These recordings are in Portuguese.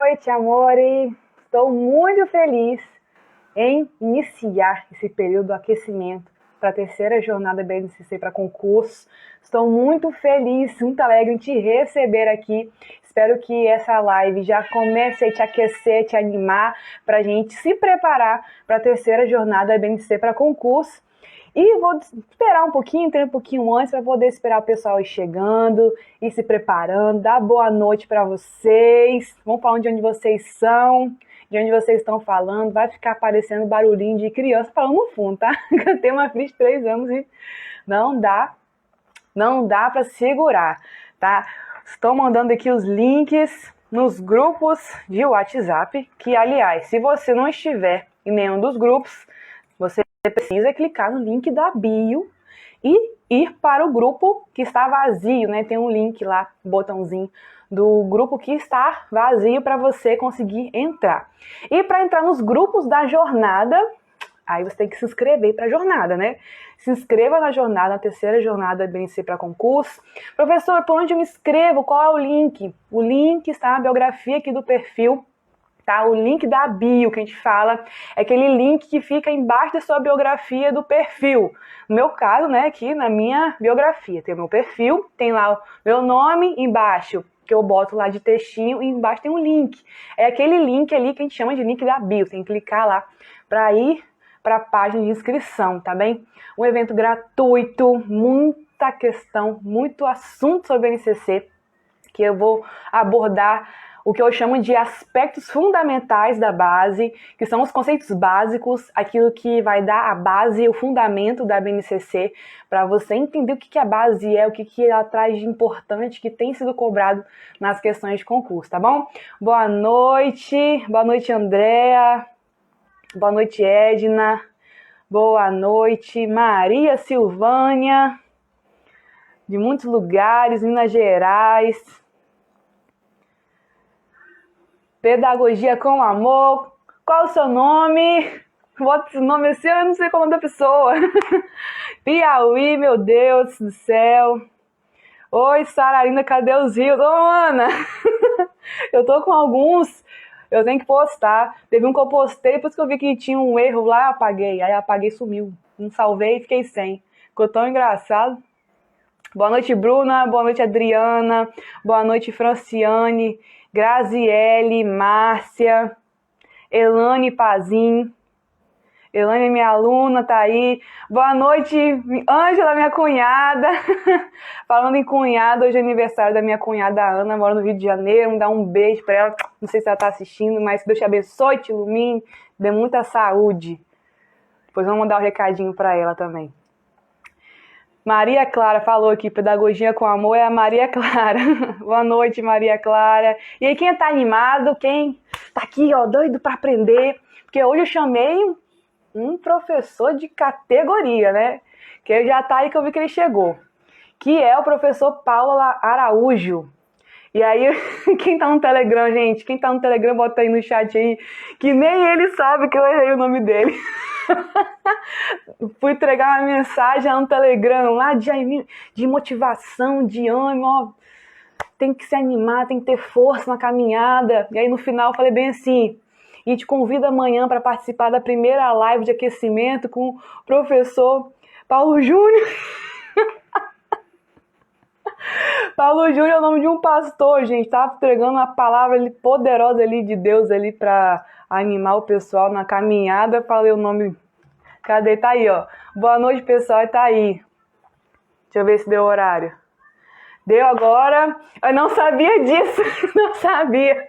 noite, amore! Estou muito feliz em iniciar esse período do aquecimento para a terceira jornada BNCC para concurso. Estou muito feliz, muito alegre em te receber aqui. Espero que essa live já comece a te aquecer, te animar para a gente se preparar para a terceira jornada BNCC para concurso. E vou esperar um pouquinho, entrar um pouquinho antes para poder esperar o pessoal ir chegando, ir se preparando, dar boa noite para vocês. Vamos falar de onde vocês são, de onde vocês estão falando. Vai ficar aparecendo barulhinho de criança falando no fundo, tá? Eu tenho uma filha de 3 anos e não dá para segurar, tá? Estou mandando aqui os links nos grupos de WhatsApp, que, aliás, se você não estiver em nenhum dos grupos, você precisa clicar no link da bio e ir para o grupo que está vazio, né? Tem um link lá, botãozinho do grupo que está vazio para você conseguir entrar. E para entrar nos grupos da jornada, aí você tem que se inscrever para a jornada, né? Se inscreva na jornada, na terceira jornada BNCC para concurso. Professor, por onde eu me inscrevo? Qual é o link? O link está na biografia aqui do perfil. Tá? O link da bio que a gente fala é aquele link que fica embaixo da sua biografia do perfil. No meu caso, né, aqui na minha biografia, tem o meu perfil, tem lá o meu nome embaixo, que eu boto lá de textinho, e embaixo tem um link. É aquele link ali que a gente chama de link da bio. Tem que clicar lá para ir para a página de inscrição, tá bem? Um evento gratuito, muita questão, muito assunto sobre a NCC, que eu vou abordar o que eu chamo de aspectos fundamentais da base, que são os conceitos básicos, aquilo que vai dar a base, o fundamento da BNCC, para você entender o que a base é, o que ela traz de importante, que tem sido cobrado nas questões de concurso, tá bom? Boa noite Andréa, boa noite Edna, boa noite Maria Silvânia, de muitos lugares, Minas Gerais. Pedagogia com amor. Qual o seu nome? Bota esse nome assim, eu não sei como é da pessoa. Piauí, meu Deus do céu. Oi, Sararina, cadê os rios? Ô, Ana! Eu tô com alguns, eu tenho que postar. Teve um que eu postei, depois que eu vi que tinha um erro lá, eu apaguei. Aí apaguei, sumiu. Não salvei e fiquei sem. Ficou tão engraçado. Boa noite, Bruna. Boa noite, Adriana. Boa noite, Franciane. Graziele, Márcia, Elane Pazin. Elane é minha aluna, tá aí. Boa noite, Ângela, minha cunhada. Falando em cunhada, hoje é aniversário da minha cunhada Ana, mora no Rio de Janeiro. Me dá um beijo pra ela. Não sei se ela tá assistindo, mas que Deus te abençoe, te ilumine, dê muita saúde. Depois vamos mandar um recadinho pra ela também. Maria Clara falou aqui, pedagogia com amor é a Maria Clara. Boa noite, Maria Clara. E aí, quem tá animado, quem tá aqui, ó, doido para aprender? Porque hoje eu chamei um professor de categoria, né? Que já tá aí que eu vi que ele chegou. Que é o professor Paulo Araújo. E aí, quem tá no Telegram, gente? Quem tá no Telegram, bota aí no chat aí, que nem ele sabe que eu errei o nome dele. Fui entregar uma mensagem lá no Telegram, lá de motivação, de ânimo, ó, tem que se animar, tem que ter força na caminhada. E aí no final eu falei bem assim, e te convido amanhã para participar da primeira live de aquecimento com o professor Paulo Júnior. Paulo Júnior é o nome de um pastor, gente. Tava entregando uma palavra ali, poderosa ali de Deus ali para animar o pessoal na caminhada. Falei o nome. Cadê? Tá aí, ó. Boa noite, pessoal. Tá aí. Deixa eu ver se deu horário. Deu agora. Eu não sabia disso. Não sabia.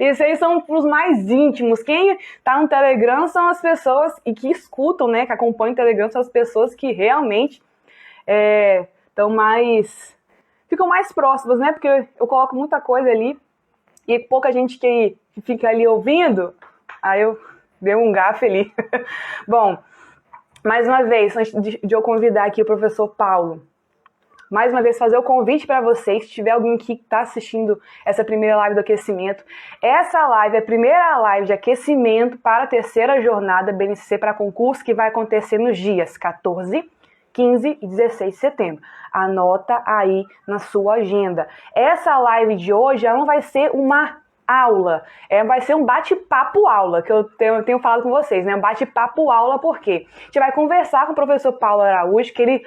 Esses aí são os mais íntimos. Quem tá no Telegram são as pessoas e que escutam, né? Que acompanham o Telegram são as pessoas que realmente ficam mais próximas, né? Porque eu coloco muita coisa ali e pouca gente que fica ali ouvindo. Aí eu dei um gafe ali. Bom, mais uma vez, antes de eu convidar aqui o professor Paulo, mais uma vez fazer o convite para vocês, se tiver alguém que está assistindo essa primeira live do aquecimento, essa live é a primeira live de aquecimento para a terceira jornada BNCC para concurso, que vai acontecer nos dias 14, 15 e 16 de setembro. Anota aí na sua agenda. Essa live de hoje ela não vai ser uma aula. Vai ser um bate-papo aula, que eu tenho falado com vocês, né? Um bate-papo aula, por quê? A gente vai conversar com o professor Paulo Araújo, que ele,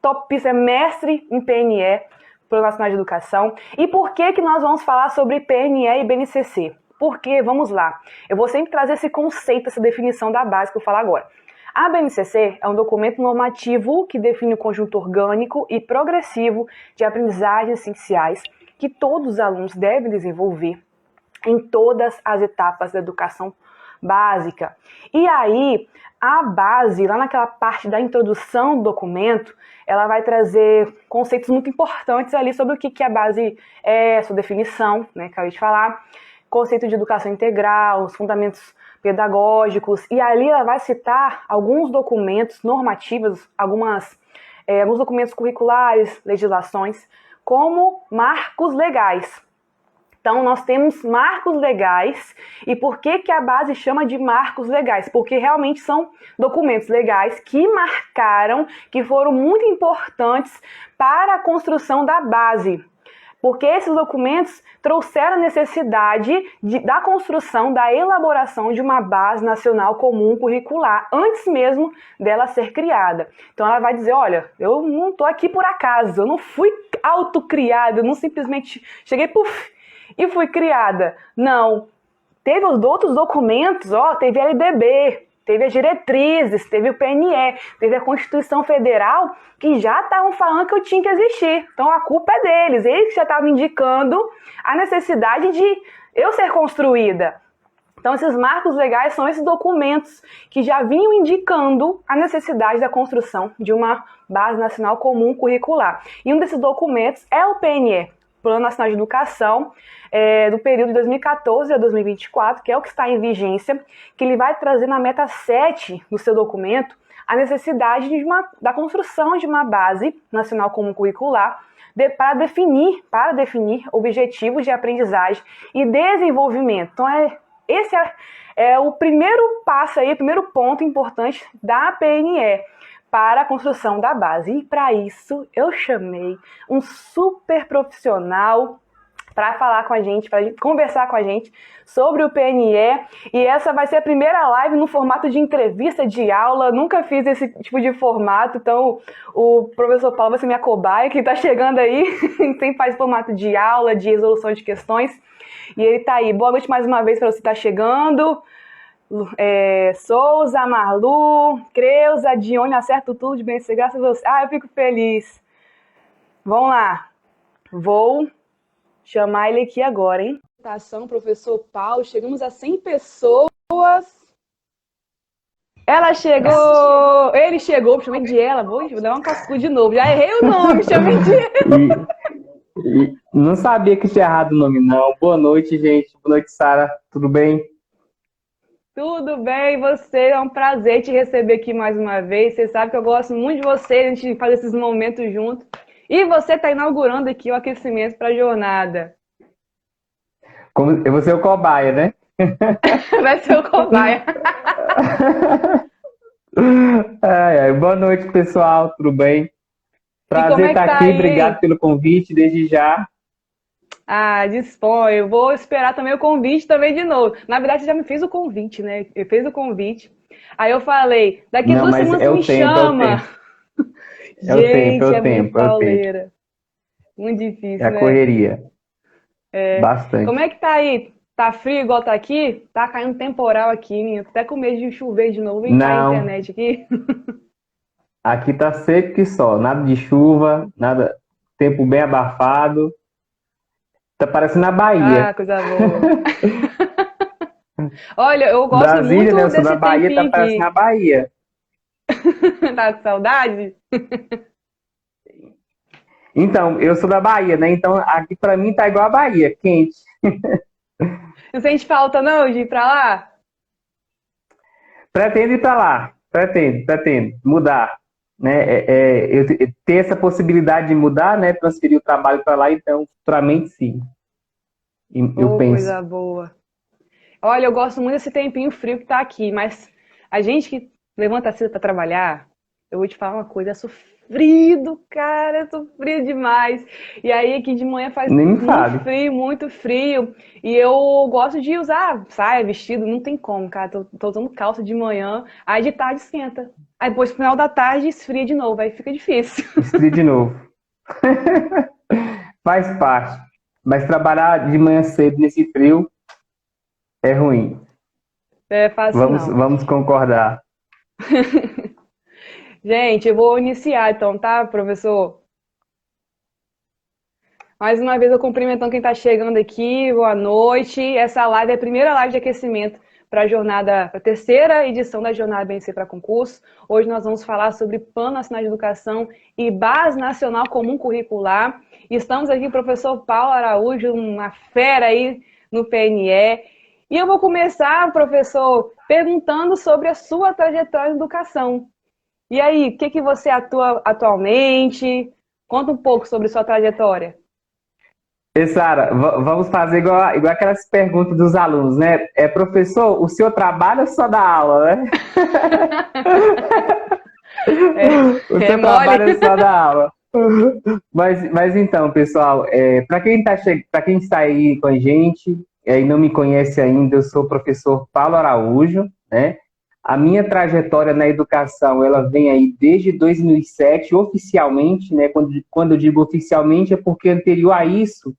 topista, é mestre em PNE, Plano Nacional de Educação. E por que nós vamos falar sobre PNE e BNCC? Porque, vamos lá, eu vou sempre trazer esse conceito, essa definição da base que eu falo agora. A BNCC é um documento normativo que define o conjunto orgânico e progressivo de aprendizagens essenciais que todos os alunos devem desenvolver em todas as etapas da educação básica. E aí, a base, lá naquela parte da introdução do documento, ela vai trazer conceitos muito importantes ali sobre o que a base é, sua definição, né, que eu acabei de falar, conceito de educação integral, os fundamentos pedagógicos, e ali ela vai citar alguns documentos normativos, alguns documentos curriculares, legislações, como marcos legais. Então, nós temos marcos legais. E por que a base chama de marcos legais? Porque realmente são documentos legais que marcaram, que foram muito importantes para a construção da base. Porque esses documentos trouxeram a necessidade da construção, da elaboração de uma base nacional comum curricular, antes mesmo dela ser criada. Então ela vai dizer, olha, eu não estou aqui por acaso, eu não fui autocriada, eu não simplesmente cheguei, e fui criada. Não. Teve os outros documentos, teve a LDB, teve as diretrizes, teve o PNE, teve a Constituição Federal, que já estavam falando que eu tinha que existir. Então a culpa é deles, eles já estavam indicando a necessidade de eu ser construída. Então esses marcos legais são esses documentos que já vinham indicando a necessidade da construção de uma base nacional comum curricular. E um desses documentos é o PNE, Plano Nacional de Educação, do período de 2014 a 2024, que é o que está em vigência, que ele vai trazer na meta 7 do seu documento a necessidade da construção de uma base nacional comum curricular para definir objetivos de aprendizagem e desenvolvimento. Então, esse é o primeiro passo aí, o primeiro ponto importante da PNE para a construção da base. E para isso, eu chamei um super profissional para falar com a gente, para conversar com a gente sobre o PNE. E essa vai ser a primeira live no formato de entrevista de aula. Nunca fiz esse tipo de formato, então o professor Paulo vai ser minha cobaia, que está chegando aí, sempre faz formato de aula, de resolução de questões. E ele está aí. Boa noite mais uma vez para você que está chegando. Souza, Marlu, Creuza, Dione, acerto tudo de bem, graças a você. Eu fico feliz. Vamos lá. Vou chamar ele aqui agora, hein? Professor Paulo, chegamos a 100 pessoas. Ela chegou! Ele chegou, chamei de ela. Vou dar um cascudo de novo. Já errei o nome, chamei de ela. Não sabia que tinha errado o nome, não. Boa noite, gente. Boa noite, Sara. Tudo bem? Tudo bem, você? É um prazer te receber aqui mais uma vez. Você sabe que eu gosto muito de você, a gente faz esses momentos juntos. E você está inaugurando aqui o aquecimento para a jornada. Eu vou ser o cobaia, né? Vai ser o cobaia. Boa noite, pessoal. Tudo bem? Prazer estar aqui. Obrigado pelo convite, desde já. Dispõe. Eu vou esperar também o convite também de novo. Na verdade, você já me fez o convite, né? Eu fiz o convite. Aí eu falei, daqui 2 semanas você me chama. Gente, é muito pauleira. Muito difícil, né? É a correria. Bastante. Como é que tá aí? Tá frio igual tá aqui? Tá caindo temporal aqui, menina. Tô até com medo de chover de novo e cair a internet aqui. Aqui tá seco que só. Nada de chuva, nada. Tempo bem abafado. Tá parecendo a Bahia. Coisa boa. Olha, eu gosto Brasília, muito né? Eu sou desse da Bahia, tá parecendo a Bahia. Tá com saudade? Então, eu sou da Bahia, né? Então, aqui pra mim tá igual a Bahia, quente. Não sente falta não de ir pra lá? Pretendo ir pra lá. Pretendo mudar. Né? Eu ter essa possibilidade de mudar, né? Transferir o trabalho pra lá, então, futuramente sim. Eu penso. Coisa boa. Olha, eu gosto muito desse tempinho frio que tá aqui, mas a gente que levanta cedo pra trabalhar, eu vou te falar uma coisa, é sofrido, cara, é sofrido demais. E aí aqui de manhã faz Nem me fale. muito frio. E eu gosto de usar saia, vestido, não tem como, cara. Tô usando calça de manhã, aí de tarde esquenta. Aí depois no final da tarde esfria de novo, aí fica difícil. Esfria de novo. Faz parte. Mas trabalhar de manhã cedo nesse frio é ruim. É fácil Vamos, não. vamos concordar. Gente, eu vou iniciar então, tá, professor? Mais uma vez eu cumprimentando quem está chegando aqui, boa noite. Essa live é a primeira live de aquecimento para a jornada, para a terceira edição da Jornada BNC para Concurso. Hoje nós vamos falar sobre Plano Nacional de Educação e Base Nacional Comum Curricular. Estamos aqui com o professor Paulo Araújo, uma fera aí no PNE. E eu vou começar, professor, perguntando sobre a sua trajetória de educação. E aí, o que você atua atualmente? Conta um pouco sobre sua trajetória. E, Sara, vamos fazer igual aquelas perguntas dos alunos, né? Professor, o senhor trabalha ou só dá aula, né? O É seu mole? trabalho é só dar aula. Mas então, pessoal, para quem está aí com a gente e não me conhece ainda, eu sou o professor Paulo Araújo, né? A minha trajetória na educação, ela vem aí desde 2007, oficialmente, né? Quando eu digo oficialmente, é porque anterior a isso,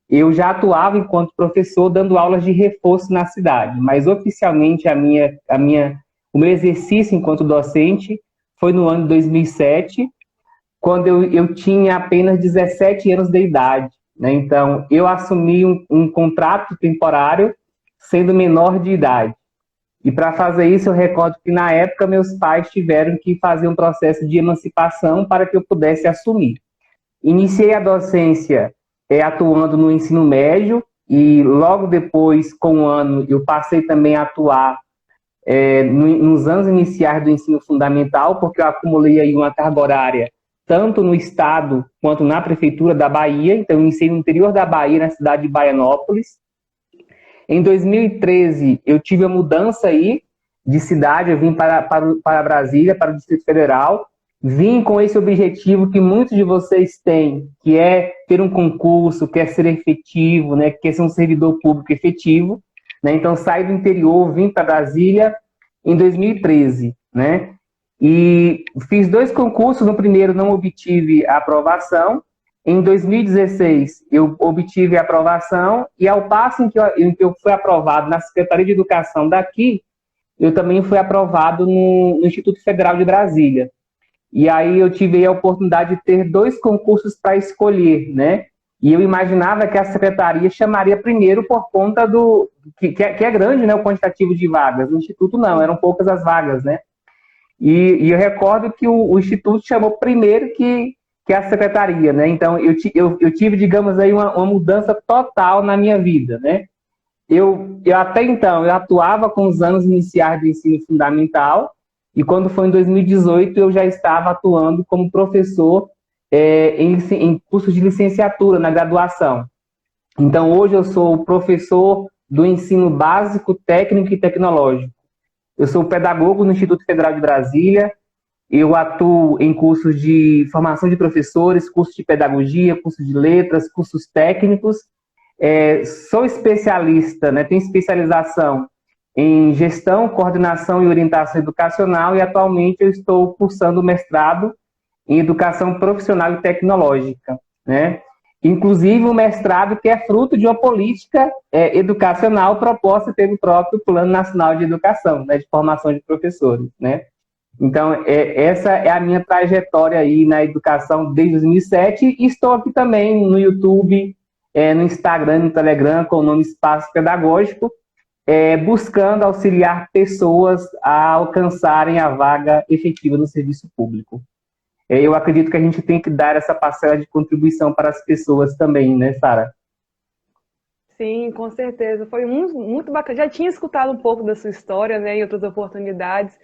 eu já atuava enquanto professor dando aulas de reforço na cidade, mas oficialmente o meu exercício enquanto docente foi no ano de 2007, quando eu tinha apenas 17 anos de idade, né? Então, eu assumi um contrato temporário sendo menor de idade. E para fazer isso, eu recordo que na época meus pais tiveram que fazer um processo de emancipação para que eu pudesse assumir. Iniciei a docência atuando no ensino médio e logo depois, com um ano, eu passei também a atuar nos anos iniciais do ensino fundamental, porque eu acumulei aí uma carga horária tanto no estado quanto na prefeitura da Bahia. Então, eu iniciei no interior da Bahia, na cidade de Baianópolis. Em 2013, eu tive a mudança aí de cidade, eu vim para Brasília, para o Distrito Federal. Vim com esse objetivo que muitos de vocês têm, que é ter um concurso, quer ser efetivo, né, quer ser um servidor público efetivo. Né? Então, saí do interior, vim para Brasília em 2013, né? E fiz 2 concursos. No primeiro não obtive a aprovação. Em 2016 eu obtive a aprovação e ao passo em que eu fui aprovado na Secretaria de Educação daqui, eu também fui aprovado no Instituto Federal de Brasília. E aí eu tive a oportunidade de ter 2 concursos para escolher, né? E eu imaginava que a secretaria chamaria primeiro por conta do que é grande, né, o quantitativo de vagas. No Instituto não, eram poucas as vagas, né? E eu recordo que o Instituto chamou primeiro que a secretaria, né? Então eu tive, digamos aí, uma mudança total na minha vida, né? Eu até então eu atuava com os anos iniciais do ensino fundamental e quando foi em 2018 eu já estava atuando como professor em curso de licenciatura na graduação. Então hoje eu sou professor do ensino básico, técnico e tecnológico. Eu sou pedagogo no Instituto Federal de Brasília. Eu atuo em cursos de formação de professores, cursos de pedagogia, cursos de letras, cursos técnicos. Sou especialista, né, tenho especialização em gestão, coordenação e orientação educacional e atualmente eu estou cursando o mestrado em educação profissional e tecnológica, né? Inclusive um mestrado que é fruto de uma política educacional proposta pelo próprio Plano Nacional de Educação, né, de formação de professores, né? Então, essa é a minha trajetória aí na educação desde 2007 e estou aqui também no YouTube, no Instagram, no Telegram, com o nome Espaço Pedagógico, buscando auxiliar pessoas a alcançarem a vaga efetiva no serviço público. Eu acredito que a gente tem que dar essa parcela de contribuição para as pessoas também, né, Sara? Sim, com certeza. Foi muito bacana. Já tinha escutado um pouco da sua história, né, em outras oportunidades.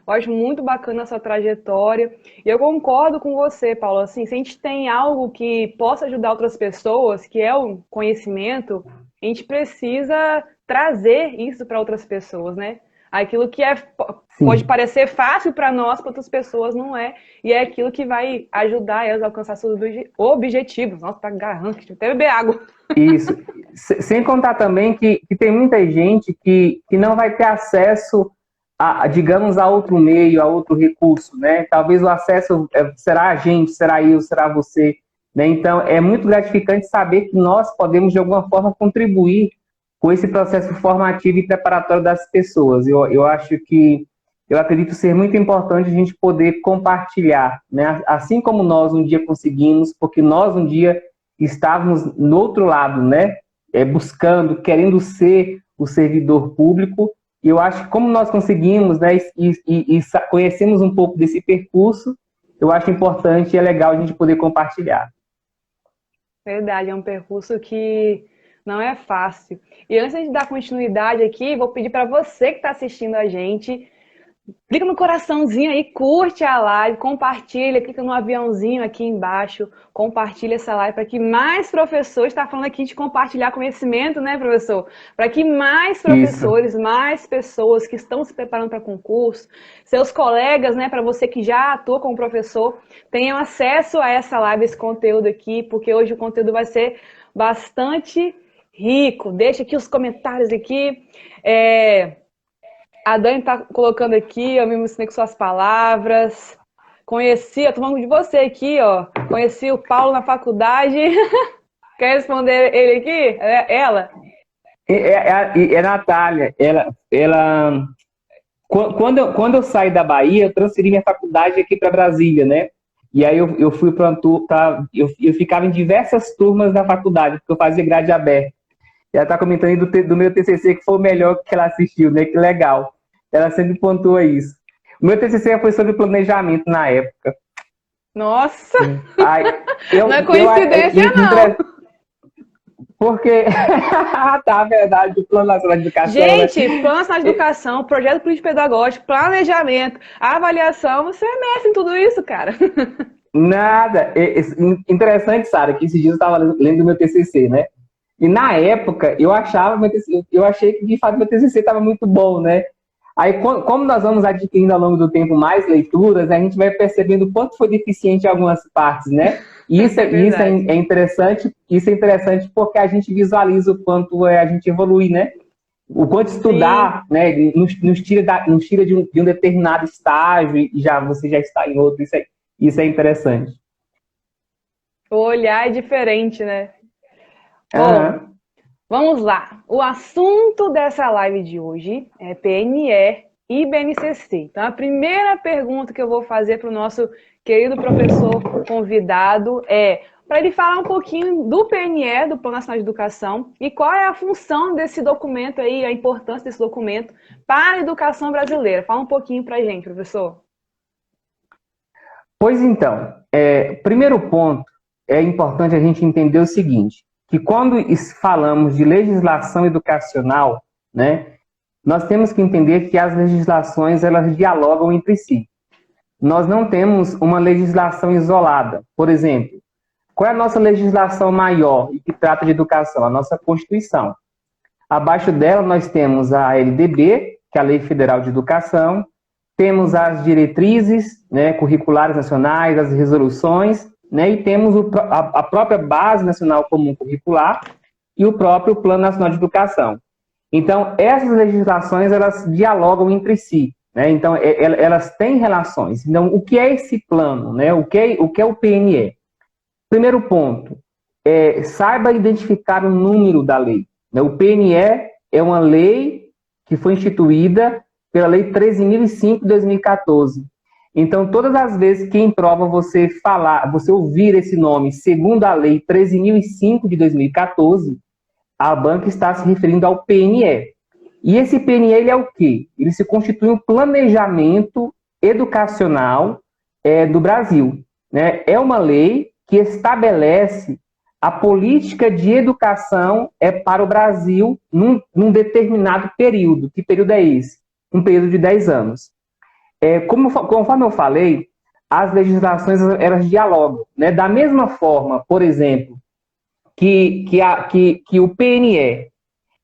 Eu acho muito bacana a sua trajetória. E eu concordo com você, Paulo. Assim, se a gente tem algo que possa ajudar outras pessoas, que é o conhecimento, a gente precisa trazer isso para outras pessoas, né? Aquilo que pode parecer fácil para nós, para outras pessoas não é. E é aquilo que vai ajudar elas a alcançar seus objetivos. Nossa, tá agarrando, que até beber água. Isso. Sem contar também que tem muita gente que não vai ter acesso digamos, a outro meio, a outro recurso, né? Talvez o acesso será a gente, será eu, será você, né? Então, é muito gratificante saber que nós podemos, de alguma forma, contribuir com esse processo formativo e preparatório das pessoas. Eu acho que, eu acredito ser muito importante a gente poder compartilhar, né? Assim como nós um dia conseguimos, porque nós um dia estávamos no outro lado, né? Buscando, querendo ser o servidor público. E eu acho que como nós conseguimos, né, e conhecemos um pouco desse percurso, eu acho importante e é legal a gente poder compartilhar. Verdade, é um percurso que não é fácil. E antes de dar continuidade aqui, vou pedir para você que está assistindo a gente, clica no coraçãozinho aí, curte a live, compartilha, clica no aviãozinho aqui embaixo, compartilha essa live para que mais professores, está falando aqui de compartilhar conhecimento, né, professor? Para que mais professores, mais pessoas que estão se preparando para concurso, seus colegas, né, para você que já atua como professor, tenham acesso a essa live, esse conteúdo aqui, porque hoje o conteúdo vai ser bastante rico. Deixa aqui os comentários aqui. A Dani tá colocando aqui, eu me ensinei com suas palavras. Conheci, eu tô falando de você aqui, ó. Conheci o Paulo na faculdade. Quer responder ele aqui? Ela? É a Natália. Quando eu saí da Bahia, eu transferi minha faculdade aqui para Brasília, né? E aí eu fui para eu ficava em diversas turmas da faculdade, porque eu fazia grade aberta. Ela está comentando do meu TCC, que foi o melhor que ela assistiu, né? Que legal. Ela sempre pontua isso. O meu TCC foi sobre planejamento na época. Nossa! Não é coincidência, não. Porque, tá, verdade, o Plano Nacional de Educação... Gente, Plano Nacional de Educação, Projeto Político-Pedagógico, Planejamento, Avaliação, você é mestre em tudo isso, cara. Nada. Interessante, Sara, que esses dias eu estava lendo o meu TCC, né? E na época, eu achei que de fato meu TCC estava muito bom, né? Aí, como nós vamos adquirindo ao longo do tempo mais leituras, a gente vai percebendo o quanto foi deficiente em algumas partes, né? E isso é interessante porque a gente visualiza o quanto a gente evolui, né? O quanto estudar, né? Nos tira de um determinado estágio e você já está em outro. Isso é interessante. O olhar é diferente, né? Bom, vamos lá. O assunto dessa live de hoje é PNE e BNCC. Então, a primeira pergunta que eu vou fazer para o nosso querido professor convidado é para ele falar um pouquinho do PNE, do Plano Nacional de Educação, e qual é a função desse documento aí, a importância desse documento para a educação brasileira. Fala um pouquinho para a gente, professor. Pois então, primeiro ponto, é importante a gente entender o seguinte, que quando falamos de legislação educacional, né, nós temos que entender que as legislações elas dialogam entre si. Nós não temos uma legislação isolada. Por exemplo, qual é a nossa legislação maior e que trata de educação? A nossa Constituição. Abaixo dela nós temos a LDB, que é a Lei Federal de Educação, temos as diretrizes, né, curriculares nacionais, as resoluções, né, e temos a própria Base Nacional Comum Curricular e o próprio Plano Nacional de Educação. Então, essas legislações, elas dialogam entre si, né? Então, elas têm relações. Então, o que é esse plano, né? O que é o PNE? Primeiro ponto, saiba identificar o número da lei, né? O PNE é uma lei que foi instituída pela Lei 13.005 de 2014. Então, todas as vezes que em prova você ouvir esse nome segundo a Lei 13.005 de 2014, a banca está se referindo ao PNE. E esse PNE ele é o quê? Ele se constitui um planejamento educacional do Brasil, né? É uma lei que estabelece a política de educação para o Brasil num determinado período. Que período é esse? Um período de 10 anos. Conforme eu falei, as legislações elas dialogam, né? Da mesma forma, por exemplo, que o PNE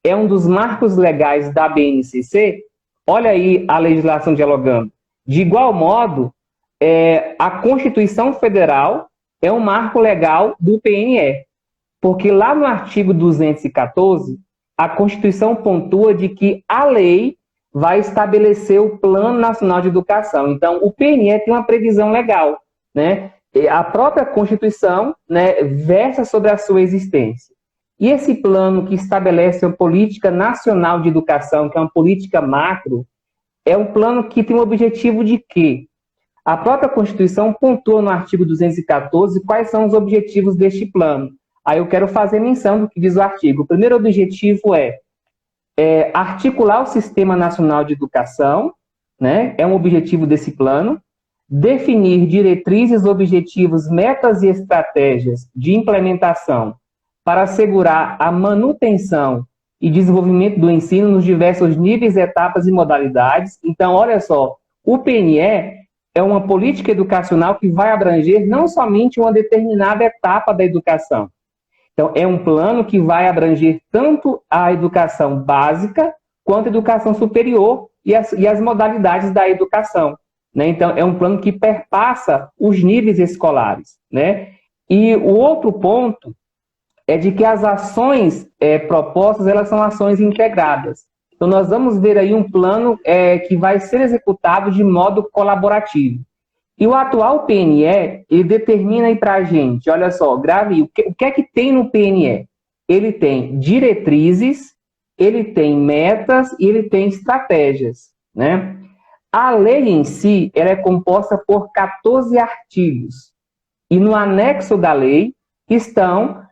é um dos marcos legais da BNCC, Olha aí a legislação dialogando. De igual modo, a Constituição Federal é um marco legal do PNE, porque lá no artigo 214, a Constituição pontua de que a lei vai estabelecer o Plano Nacional de Educação. Então, o PNE tem uma previsão legal, né? A própria Constituição, né, versa sobre a sua existência. E esse plano que estabelece uma política nacional de educação, que é uma política macro, é um plano que tem o objetivo de quê? A própria Constituição pontua no artigo 214 quais são os objetivos deste plano. Aí eu quero fazer menção do que diz o artigo. O primeiro objetivo é articular o Sistema Nacional de Educação, né? É um objetivo desse plano. Definir diretrizes, objetivos, metas e estratégias de implementação para assegurar a manutenção e desenvolvimento do ensino nos diversos níveis, etapas e modalidades. Então, olha só, o PNE é uma política educacional que vai abranger não somente uma determinada etapa da educação. Então, é um plano que vai abranger tanto a educação básica quanto a educação superior e as modalidades da educação, né? Então, é um plano que perpassa os níveis escolares, né? E o outro ponto é de que as ações propostas, elas são ações integradas. Então, nós vamos ver aí um plano que vai ser executado de modo colaborativo. E o atual PNE, ele determina aí para a gente, olha só, grave aí, o que é que tem no PNE? Ele tem diretrizes, ele tem metas e ele tem estratégias, né? A lei em si, ela é composta por 14 artigos. E no anexo da lei estão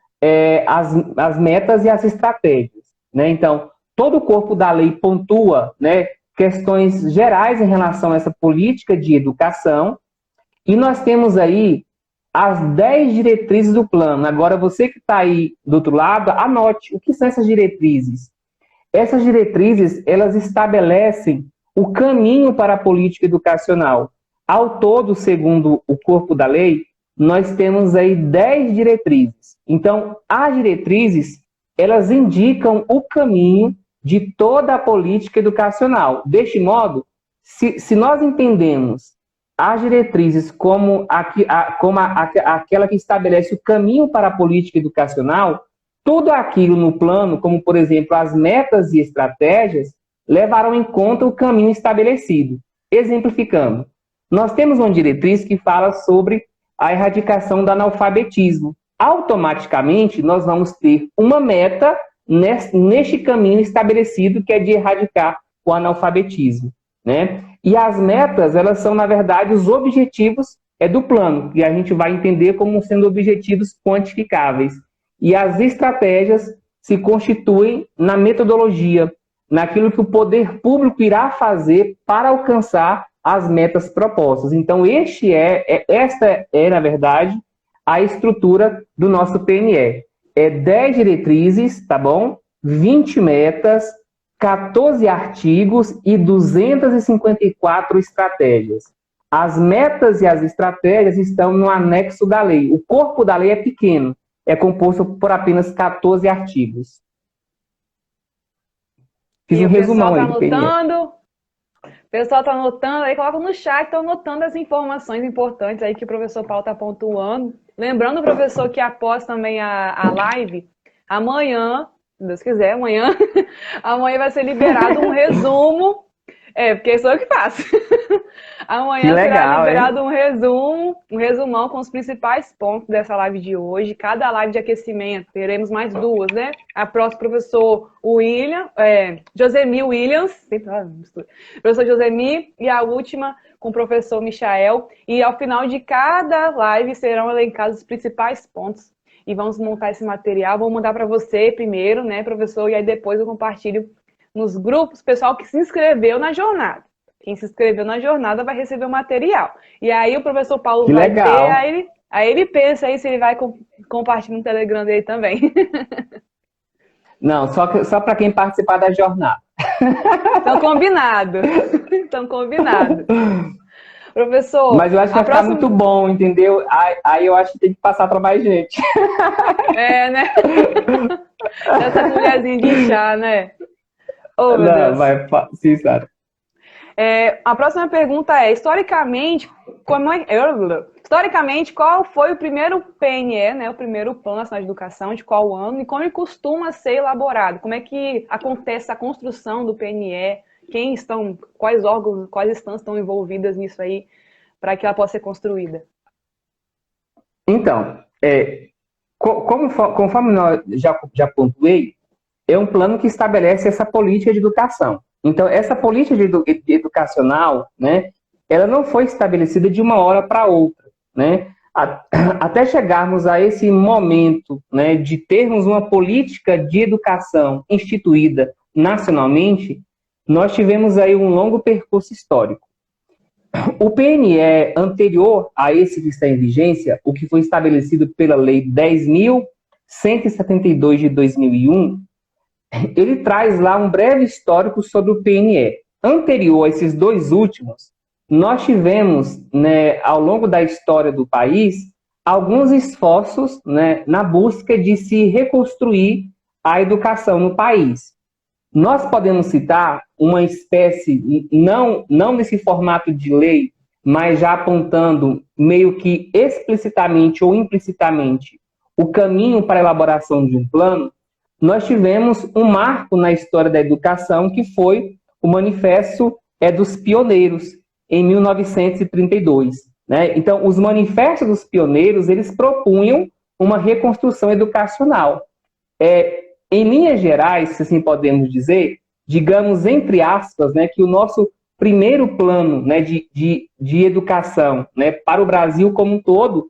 as metas e as estratégias, né? Então, todo o corpo da lei pontua, né, questões gerais em relação a essa política de educação. E nós temos aí as 10 diretrizes do plano. Agora, você que está aí do outro lado, anote o que são essas diretrizes. Essas diretrizes, elas estabelecem o caminho para a política educacional. Ao todo, segundo o corpo da lei, nós temos aí 10 diretrizes. Então, as diretrizes, elas indicam o caminho de toda a política educacional. Deste modo, se nós entendemos as diretrizes como aquela que estabelece o caminho para a política educacional, tudo aquilo no plano, como, por exemplo, as metas e estratégias, levarão em conta o caminho estabelecido. Exemplificando, nós temos uma diretriz que fala sobre a erradicação do analfabetismo. Automaticamente, nós vamos ter uma meta neste caminho estabelecido, que é de erradicar o analfabetismo, né? E as metas, elas são, na verdade, os objetivos do plano, que a gente vai entender como sendo objetivos quantificáveis. E as estratégias se constituem na metodologia, naquilo que o poder público irá fazer para alcançar as metas propostas. Então, esta é, na verdade, a estrutura do nosso PNE. 10 diretrizes, tá bom? 20 metas, 14 artigos e 254 estratégias. As metas e as estratégias estão no anexo da lei. O corpo da lei é pequeno, é composto por apenas 14 artigos. Fiz um resumão aí do PNE. O pessoal está anotando, aí coloca no chat, estão anotando as informações importantes aí que o professor Paulo está pontuando. Lembrando, professor, que após também a live, amanhã, se Deus quiser, amanhã vai ser liberado um resumo, porque sou eu que faço. Amanhã será liberado um resumão com os principais pontos dessa live de hoje. Cada live de aquecimento, teremos mais duas, né? A próxima, professor Josemi Williams, professor Josemi, e a última com o professor Michael. E ao final de cada live serão elencados os principais pontos. E vamos montar esse material. Vou mandar para você primeiro, né, professor? E aí depois eu compartilho nos grupos, pessoal que se inscreveu na jornada. Quem se inscreveu na jornada vai receber o material. E aí o professor Paulo vai ter, aí ele pensa aí se ele vai compartilhar no Telegram dele também. Não, só para quem participar da jornada. Então, combinado. Professor... Mas eu acho que vai ficar muito bom, entendeu? Aí eu acho que tem que passar para mais gente. Né? Essa colherzinha de chá, né? Oh, meu Deus. Sim, Sara. A próxima pergunta é, historicamente, qual foi o primeiro PNE, né, o primeiro Plano Nacional de Educação, de qual ano, e como ele costuma ser elaborado? Como é que acontece a construção do PNE? Quais órgãos, quais instâncias estão envolvidas nisso aí, para que ela possa ser construída? Então, conforme nós já pontuei, é um plano que estabelece essa política de educação. Então, essa política educacional, né, ela não foi estabelecida de uma hora para outra, né? Até chegarmos a esse momento, né, de termos uma política de educação instituída nacionalmente, nós tivemos aí um longo percurso histórico. O PNE anterior a esse que está em vigência, o que foi estabelecido pela Lei 10.172 de 2001, ele traz lá um breve histórico sobre o PNE. Anterior a esses dois últimos, nós tivemos, né, ao longo da história do país, alguns esforços, né, na busca de se reconstruir a educação no país. Nós podemos citar uma espécie, não nesse formato de lei, mas já apontando meio que explicitamente ou implicitamente o caminho para a elaboração de um plano. Nós tivemos um marco na história da educação, que foi o Manifesto dos Pioneiros, em 1932. Né? Então, os manifestos dos pioneiros, eles propunham uma reconstrução educacional. Em linhas gerais, se assim podemos dizer, digamos, entre aspas, né, que o nosso primeiro plano, né, de educação, né, para o Brasil como um todo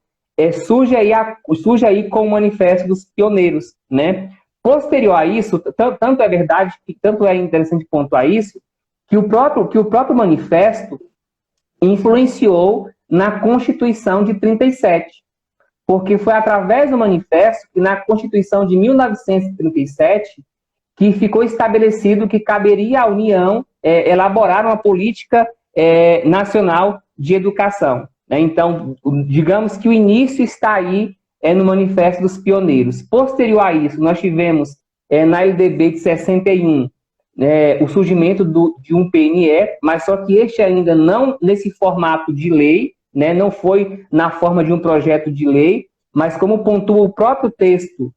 surge aí com o Manifesto dos Pioneiros. Né? Posterior a isso, tanto é verdade, tanto é interessante pontuar isso, que o próprio manifesto influenciou na Constituição de 37. Porque foi através do manifesto que na Constituição de 1937 que ficou estabelecido que caberia à União elaborar uma política nacional de educação. Né? Então, digamos que o início está aí no Manifesto dos Pioneiros. Posterior a isso, nós tivemos na LDB de 61 o surgimento de um PNE, mas só que este ainda não nesse formato de lei, né, não foi na forma de um projeto de lei, mas como pontua o próprio texto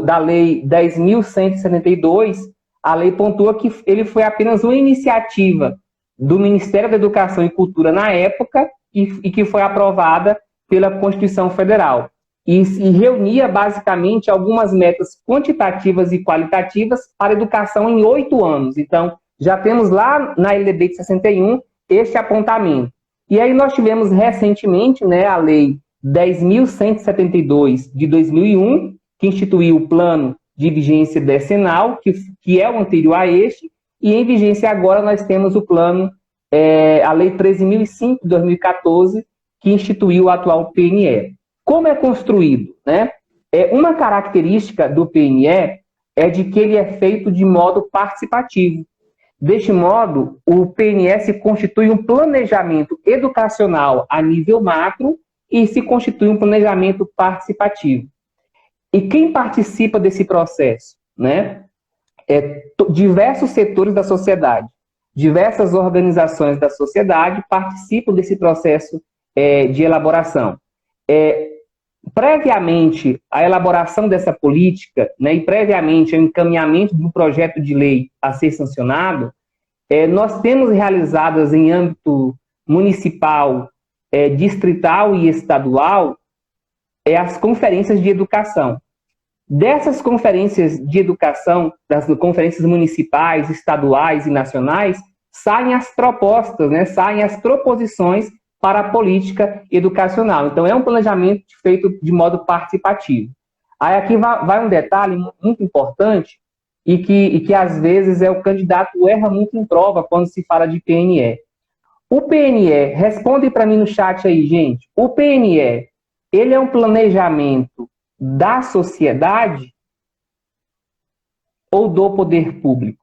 da Lei 10.172, a lei pontua que ele foi apenas uma iniciativa do Ministério da Educação e Cultura na época e que foi aprovada pela Constituição Federal. E reunia basicamente algumas metas quantitativas e qualitativas para a educação em 8 anos. Então, já temos lá na LDB de 61 este apontamento. E aí nós tivemos recentemente, né, a Lei 10.172 de 2001, que instituiu o Plano de Vigência Decenal, que é o anterior a este, e em vigência agora nós temos o plano, a Lei 13.005 de 2014, que instituiu o atual PNE. Como é construído? Né? Uma característica do PNE é de que ele é feito de modo participativo. Deste modo, o PNS constitui um planejamento educacional a nível macro e se constitui um planejamento participativo. E quem participa desse processo? Né? Diversos setores da sociedade, diversas organizações da sociedade participam desse processo de elaboração. Previamente à elaboração dessa política, né, e previamente ao encaminhamento do projeto de lei a ser sancionado, nós temos realizadas em âmbito municipal, distrital e estadual, as conferências de educação. Dessas conferências de educação, das conferências municipais, estaduais e nacionais, saem as propostas, né, saem as proposições para a política educacional. Então, é um planejamento feito de modo participativo. Aí aqui vai um detalhe muito importante e que às vezes o candidato erra muito em prova quando se fala de PNE. O PNE, responde para mim no chat aí, gente. O PNE, ele é um planejamento da sociedade ou do poder público?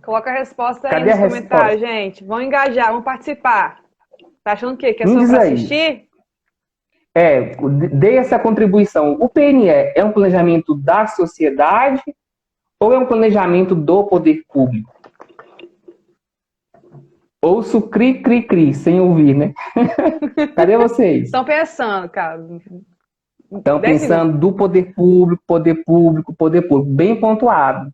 Coloca a resposta aí nos comentários, gente. Vão engajar, vão participar. Tá achando o quê? Que é só para assistir? Dê essa contribuição. O PNE é um planejamento da sociedade ou é um planejamento do poder público? Ouço cri, cri, cri, sem ouvir, né? Cadê vocês? Estão pensando, cara. Estão 10 segundos. pensando do poder público, poder público, poder público. Bem pontuado.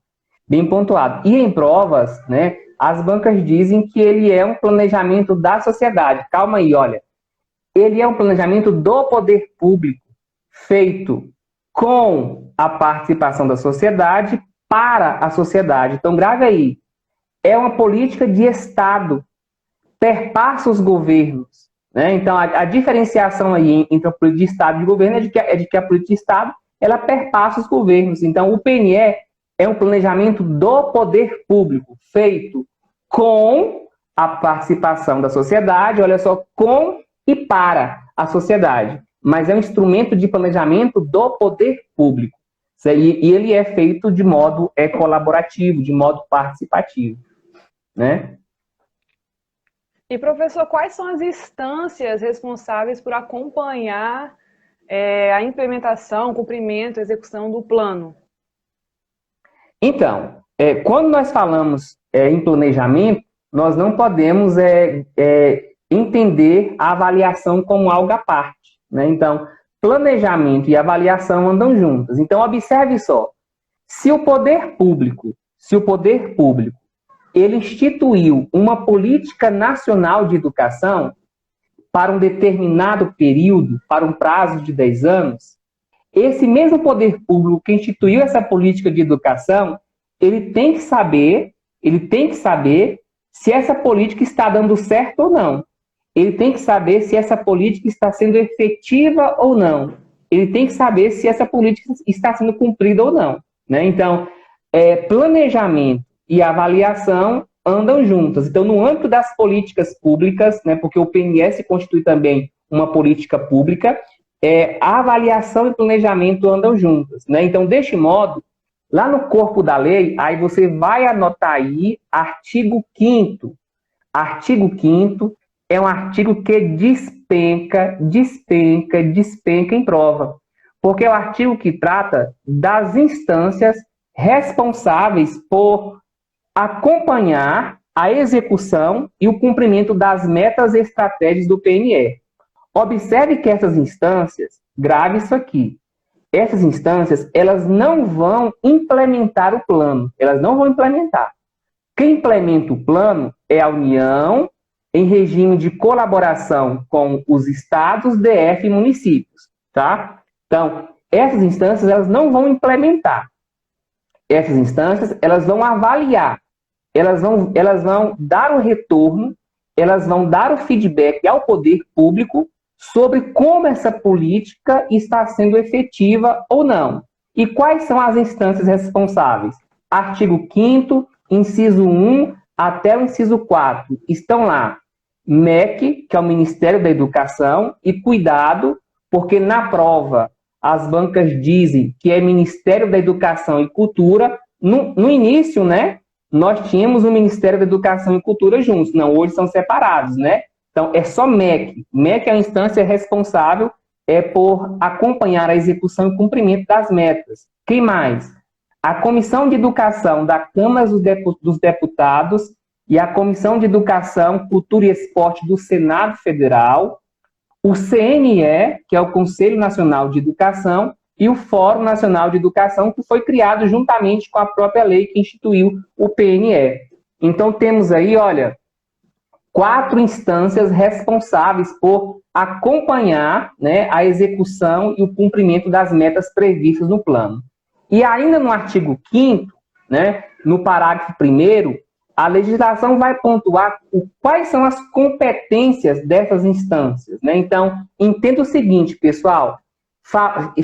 Bem pontuado. E em provas, né, as bancas dizem que ele é um planejamento da sociedade. Calma aí, olha. Ele é um planejamento do poder público, feito com a participação da sociedade para a sociedade. Então, grave aí. É uma política de Estado, perpassa os governos. Né? Então, a diferenciação aí entre a política de Estado e de governo é de que a política de Estado ela perpassa os governos. Então, o PNE é um planejamento do poder público, feito com a participação da sociedade, olha só, com e para a sociedade. Mas é um instrumento de planejamento do poder público. E ele é feito de modo colaborativo, de modo participativo. Né? E, professor, quais são as instâncias responsáveis por acompanhar a implementação, cumprimento, execução do plano? Então, quando nós falamos em planejamento, nós não podemos entender a avaliação como algo à parte. Né? Então, planejamento e avaliação andam juntas. Então, observe só. Se o poder público, ele instituiu uma política nacional de educação para um determinado período, para um prazo de 10 anos, esse mesmo poder público que instituiu essa política de educação, ele tem que saber se essa política está dando certo ou não. Ele tem que saber se essa política está sendo efetiva ou não. Ele tem que saber se essa política está sendo cumprida ou não. Né? Então, planejamento e avaliação andam juntas. Então, no âmbito das políticas públicas, né, porque o PNS constitui também uma política pública, a avaliação e planejamento andam juntas. Né? Então, deste modo, lá no corpo da lei, aí você vai anotar aí artigo 5º. Artigo 5º é um artigo que despenca em prova. Porque é o artigo que trata das instâncias responsáveis por acompanhar a execução e o cumprimento das metas e estratégias do PNE. Observe que essas instâncias, grave isso aqui, essas instâncias, elas não vão implementar o plano, elas não vão implementar. Quem implementa o plano é a União, em regime de colaboração com os estados, DF e municípios, tá? Então, essas instâncias, elas não vão implementar. Essas instâncias, elas vão avaliar, elas vão dar o retorno, elas vão dar o feedback ao poder público sobre como essa política está sendo efetiva ou não. E quais são as instâncias responsáveis? Artigo 5º, inciso 1 até o inciso 4. Estão lá MEC, que é o Ministério da Educação, e cuidado, porque na prova as bancas dizem que é Ministério da Educação e Cultura. No início, né, nós tínhamos o Ministério da Educação e Cultura juntos. Não, hoje são separados, né? Então, é só MEC. MEC é a instância responsável por acompanhar a execução e cumprimento das metas. Quem mais? A Comissão de Educação da Câmara dos Deputados e a Comissão de Educação, Cultura e Esporte do Senado Federal, o CNE, que é o Conselho Nacional de Educação, e o Fórum Nacional de Educação, que foi criado juntamente com a própria lei que instituiu o PNE. Então, temos aí, olha, 4 instâncias responsáveis por acompanhar, né, a execução e o cumprimento das metas previstas no plano. E ainda no artigo 5º, né, no parágrafo 1º, a legislação vai pontuar quais são as competências dessas instâncias. Né? Então, entenda o seguinte, pessoal,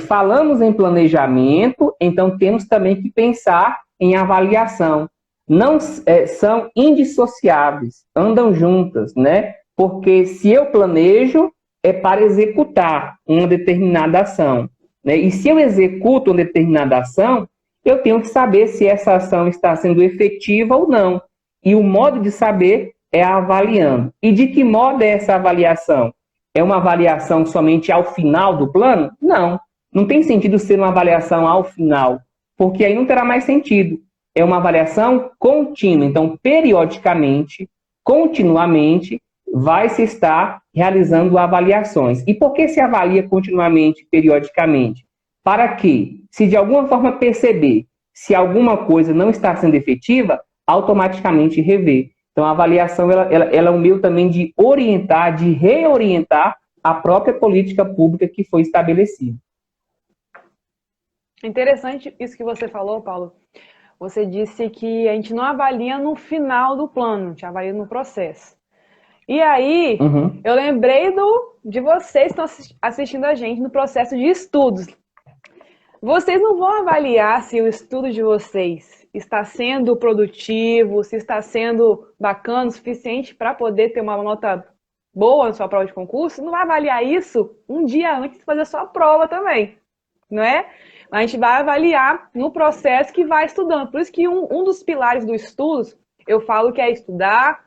falamos em planejamento, então temos também que pensar em avaliação. Não são indissociáveis, andam juntas, né? Porque se eu planejo, é para executar uma determinada ação. Né? E se eu executo uma determinada ação, eu tenho que saber se essa ação está sendo efetiva ou não. E o modo de saber é avaliando. E de que modo é essa avaliação? É uma avaliação somente ao final do plano? Não. Não tem sentido ser uma avaliação ao final, porque aí não terá mais sentido. É uma avaliação contínua. Então, periodicamente, continuamente vai se estar realizando avaliações. E por que se avalia continuamente, periodicamente? Para que, se de alguma forma perceber se alguma coisa não está sendo efetiva, automaticamente rever. Então, a avaliação ela é um meio também de orientar, de reorientar a própria política pública que foi estabelecida. Interessante isso que você falou, Paulo. Você disse que a gente não avalia no final do plano, a gente avalia no processo. E aí, eu lembrei de vocês que estão assistindo a gente no processo de estudos. Vocês não vão avaliar se o estudo de vocês está sendo produtivo, se está sendo bacana o suficiente para poder ter uma nota boa na sua prova de concurso. Não vai avaliar isso um dia antes de fazer a sua prova também, não é? A gente vai avaliar no processo que vai estudando. Por isso que um dos pilares do estudo, eu falo que é estudar,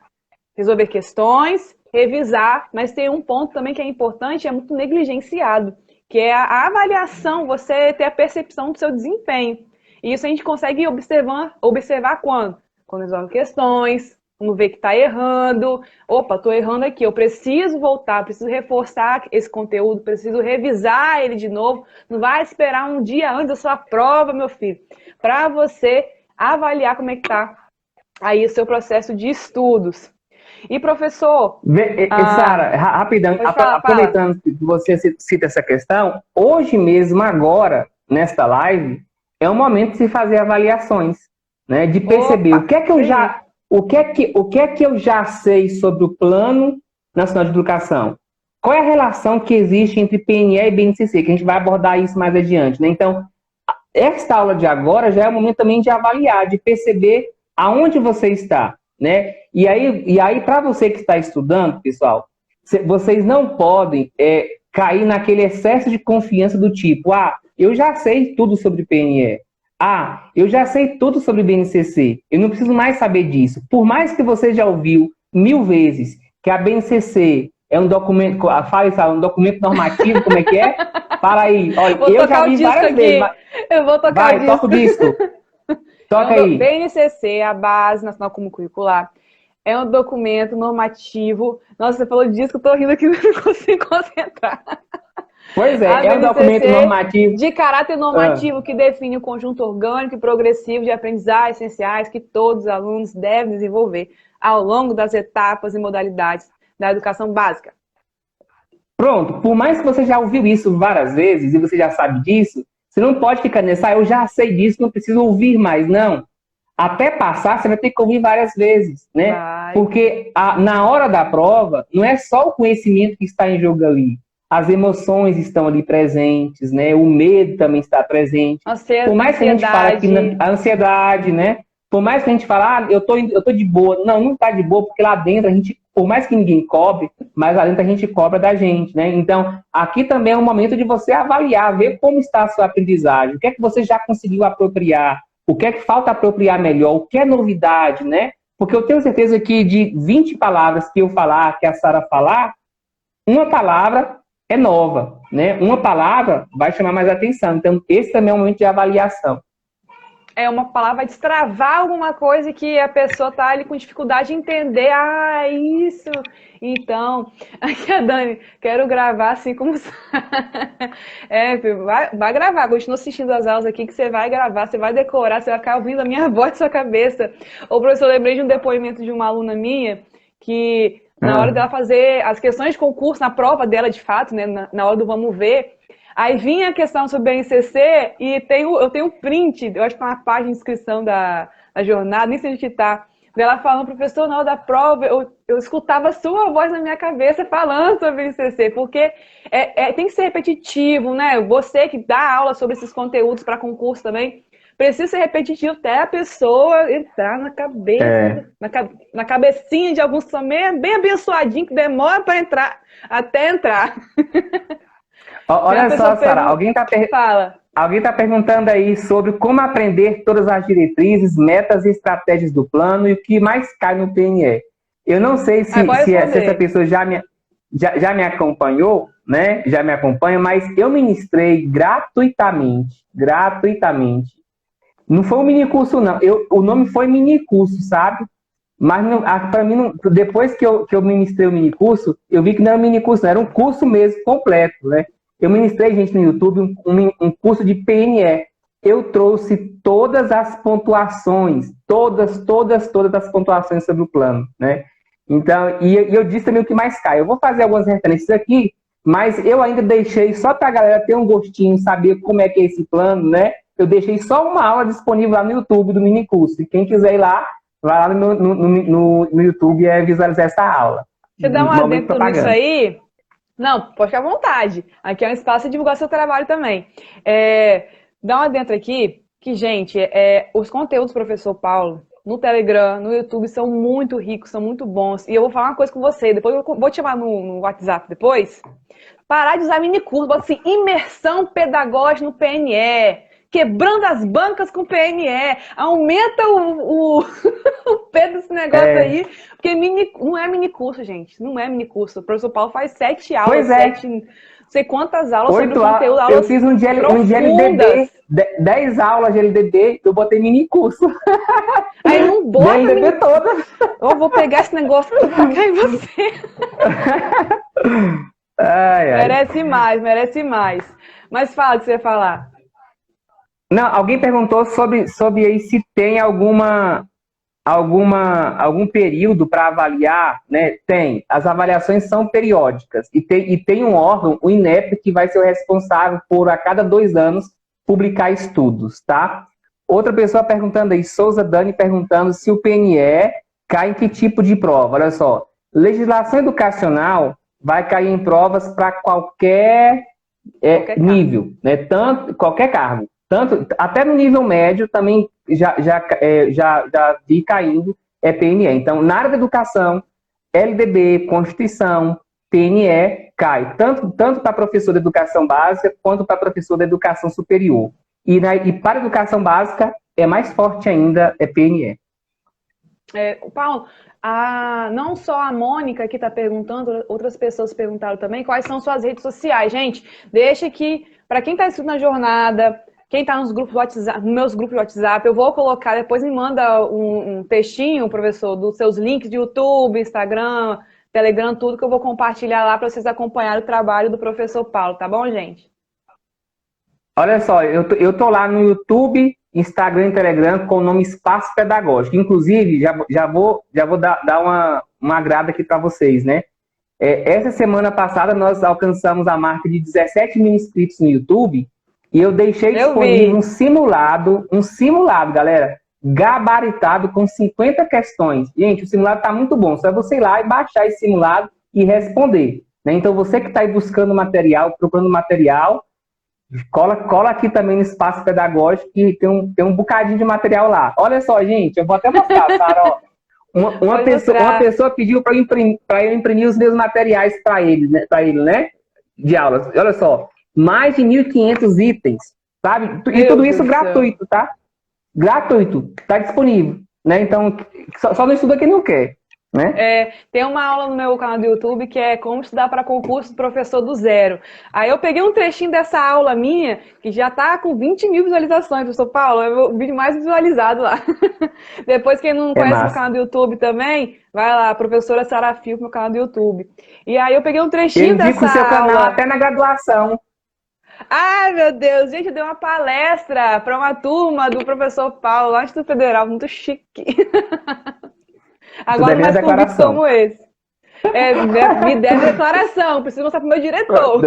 resolver questões, revisar, mas tem um ponto também que é importante, é muito negligenciado, que é a avaliação, você ter a percepção do seu desempenho. E isso a gente consegue observar quando? Quando resolve questões, quando vê que está errando. Opa, estou errando aqui, eu preciso voltar, preciso reforçar esse conteúdo, preciso revisar ele de novo. Não vai esperar um dia antes da sua prova, meu filho, para você avaliar como é que está aí o seu processo de estudos. E, professor... Sara, rapidão, aproveitando que você cita essa questão, hoje mesmo, agora, nesta live, é o momento de se fazer avaliações, né? De perceber o que é que eu já sei sobre o Plano Nacional de Educação. Qual é a relação que existe entre PNE e BNCC, que a gente vai abordar isso mais adiante, né? Então, esta aula de agora já é o momento também de avaliar, de perceber aonde você está, né? E aí para você que está estudando, pessoal, vocês não podem cair naquele excesso de confiança do tipo, eu já sei tudo sobre PNE, eu já sei tudo sobre BNCC, eu não preciso mais saber disso. Por mais que você já ouviu 1000 vezes que a BNCC é um documento, um documento normativo, como é que é? Fala aí, olha, eu já vi várias vezes. Eu vou tocar o disco. Toca o disco. Toca aí. BNCC, a Base Nacional Comum Curricular, é um documento normativo. Nossa, você falou disso que eu tô rindo aqui, não consigo concentrar. Pois é um documento normativo. De caráter normativo que define o conjunto orgânico e progressivo de aprendizagem essenciais que todos os alunos devem desenvolver ao longo das etapas e modalidades da educação básica. Pronto, por mais que você já ouviu isso várias vezes e você já sabe disso, você não pode ficar nessa, eu já sei disso, não preciso ouvir mais, não. Até passar, você vai ter que ouvir várias vezes, né? Porque na hora da prova, não é só o conhecimento que está em jogo ali. As emoções estão ali presentes, né? O medo também está presente. Por mais que a gente fale que a ansiedade, né? Por mais que a gente fale, eu tô de boa. Não está de boa, porque lá dentro a gente, por mais que ninguém cobre, mas lá dentro a gente cobra da gente, né? Então, aqui também é um momento de você avaliar, ver como está a sua aprendizagem, o que é que você já conseguiu apropriar, o que é que falta apropriar melhor, o que é novidade, né? Porque eu tenho certeza que de 20 palavras que eu falar, que a Sara falar, uma palavra é nova, né? Uma palavra vai chamar mais atenção. Então, esse também é um momento de avaliação. É uma palavra, vai destravar alguma coisa que a pessoa está ali com dificuldade de entender. Isso! Então, aqui a Dani, quero gravar assim como... vai gravar, continua assistindo as aulas aqui que você vai gravar, você vai decorar, você vai ficar ouvindo a minha voz na sua cabeça. Ô, professor, eu lembrei de um depoimento de uma aluna minha que, na hora dela fazer as questões de concurso, na prova dela, de fato, né, na hora do vamos ver, aí vinha a questão sobre a NCC e eu tenho um print, eu acho que tá na página de inscrição da jornada, nem sei onde que tá, dela falando, professor, na hora da prova, eu escutava a sua voz na minha cabeça falando sobre a NCC, porque tem que ser repetitivo, né? Você que dá aula sobre esses conteúdos para concurso também, precisa ser repetitivo até a pessoa entrar na cabeça, na cabecinha de alguns também, bem abençoadinho, que demora para entrar, até entrar. Olha só, Sara, alguém está perguntando aí sobre como aprender todas as diretrizes, metas e estratégias do plano e o que mais cai no PNE. Eu não sei se essa pessoa já me acompanhou, né? Já me acompanha, mas eu ministrei gratuitamente. Não foi um minicurso, não. O nome foi minicurso, sabe? Mas para mim, depois que eu ministrei o minicurso, eu vi que não era um minicurso, não, era um curso mesmo, completo, né? Eu ministrei, gente, no YouTube, um curso de PNE. Eu trouxe todas as pontuações, todas as pontuações sobre o plano, né? Então, e eu disse também o que mais cai. Eu vou fazer algumas referências aqui, mas eu ainda deixei só para a galera ter um gostinho, saber como é que é esse plano, né? Eu deixei só uma aula disponível lá no YouTube do minicurso. E quem quiser ir lá, vai lá no YouTube e visualizar essa aula. Deixa eu dar um adendo nisso aí. Não, pode ficar à vontade. Aqui é um espaço de divulgar seu trabalho também. Dá um adentro aqui que, gente, os conteúdos do professor Paulo no Telegram, no YouTube, são muito ricos, são muito bons. E eu vou falar uma coisa com você, depois eu vou te chamar no WhatsApp depois. Parar de usar minicurso, bota assim, imersão pedagógica no PNE, quebrando as bancas com PNE, aumenta o peso desse negócio aí, porque não é minicurso, gente, não é minicurso. O professor Paulo faz 7 aulas, 7, não sei quantas aulas sobre o conteúdo. Eu fiz um de LDB, 10 aulas de LDB, eu botei minicurso. Aí não bota LDB toda. Eu vou pegar esse negócio e tacar em você. Merece mais. Mas fala o que você ia falar. Não, alguém perguntou sobre aí se tem algum período para avaliar, né? Tem. As avaliações são periódicas e tem um órgão, o INEP, que vai ser o responsável por, a cada 2 anos, publicar estudos, tá? Outra pessoa perguntando aí, Souza Dani perguntando se o PNE cai em que tipo de prova. Olha só, legislação educacional vai cair em provas para qualquer nível, né? Qualquer cargo. Até no nível médio também já vi caindo PNE. Então, na área da educação, LDB, Constituição, PNE cai. Tanto para professor da educação básica quanto para professor da educação superior. E para a educação básica, é mais forte ainda, PNE. Paulo, não só a Mônica que está perguntando, outras pessoas perguntaram também quais são suas redes sociais. Gente, deixa que, para quem está inscrito na jornada, quem está nos grupos do WhatsApp, nos meus grupos de WhatsApp, eu vou colocar, depois me manda um textinho, professor, dos seus links de YouTube, Instagram, Telegram, tudo que eu vou compartilhar lá para vocês acompanharem o trabalho do professor Paulo, tá bom, gente? Olha só, eu tô lá no YouTube, Instagram e Telegram com o nome Espaço Pedagógico. Inclusive, já vou dar uma agrada aqui para vocês, né? Essa semana passada nós alcançamos a marca de 17 mil inscritos no YouTube e eu deixei disponível um simulado, galera, gabaritado com 50 questões. Gente, o simulado tá muito bom, só é você ir lá e baixar esse simulado e responder, né? Então você que está aí buscando material, procurando material, cola aqui também no Espaço Pedagógico que tem um bocadinho de material lá. Olha só, gente, eu vou até mostrar, Sara, uma pessoa pediu para eu imprimir os meus materiais para ele, né? De aulas. Olha só, mais de 1.500 itens, sabe? E tudo isso gratuito, tá? Gratuito, tá disponível, né? Então, só não estuda quem não quer. Né? Tem uma aula no meu canal do YouTube que é como estudar para concurso do professor do zero. Aí eu peguei um trechinho dessa aula minha, que já tá com 20 mil visualizações, professor Paulo, é o vídeo mais visualizado lá. Depois, quem não conhece o canal do YouTube também, vai lá, professora Sara Fio, meu canal do YouTube. E aí eu peguei um trechinho dessa aula. Eu indico o seu canal até na graduação. Ai, meu Deus, gente, eu dei uma palestra para uma turma do professor Paulo, lá no Instituto Federal, muito chique. Agora mais convites como esse. Me deve declaração, preciso mostrar pro meu diretor.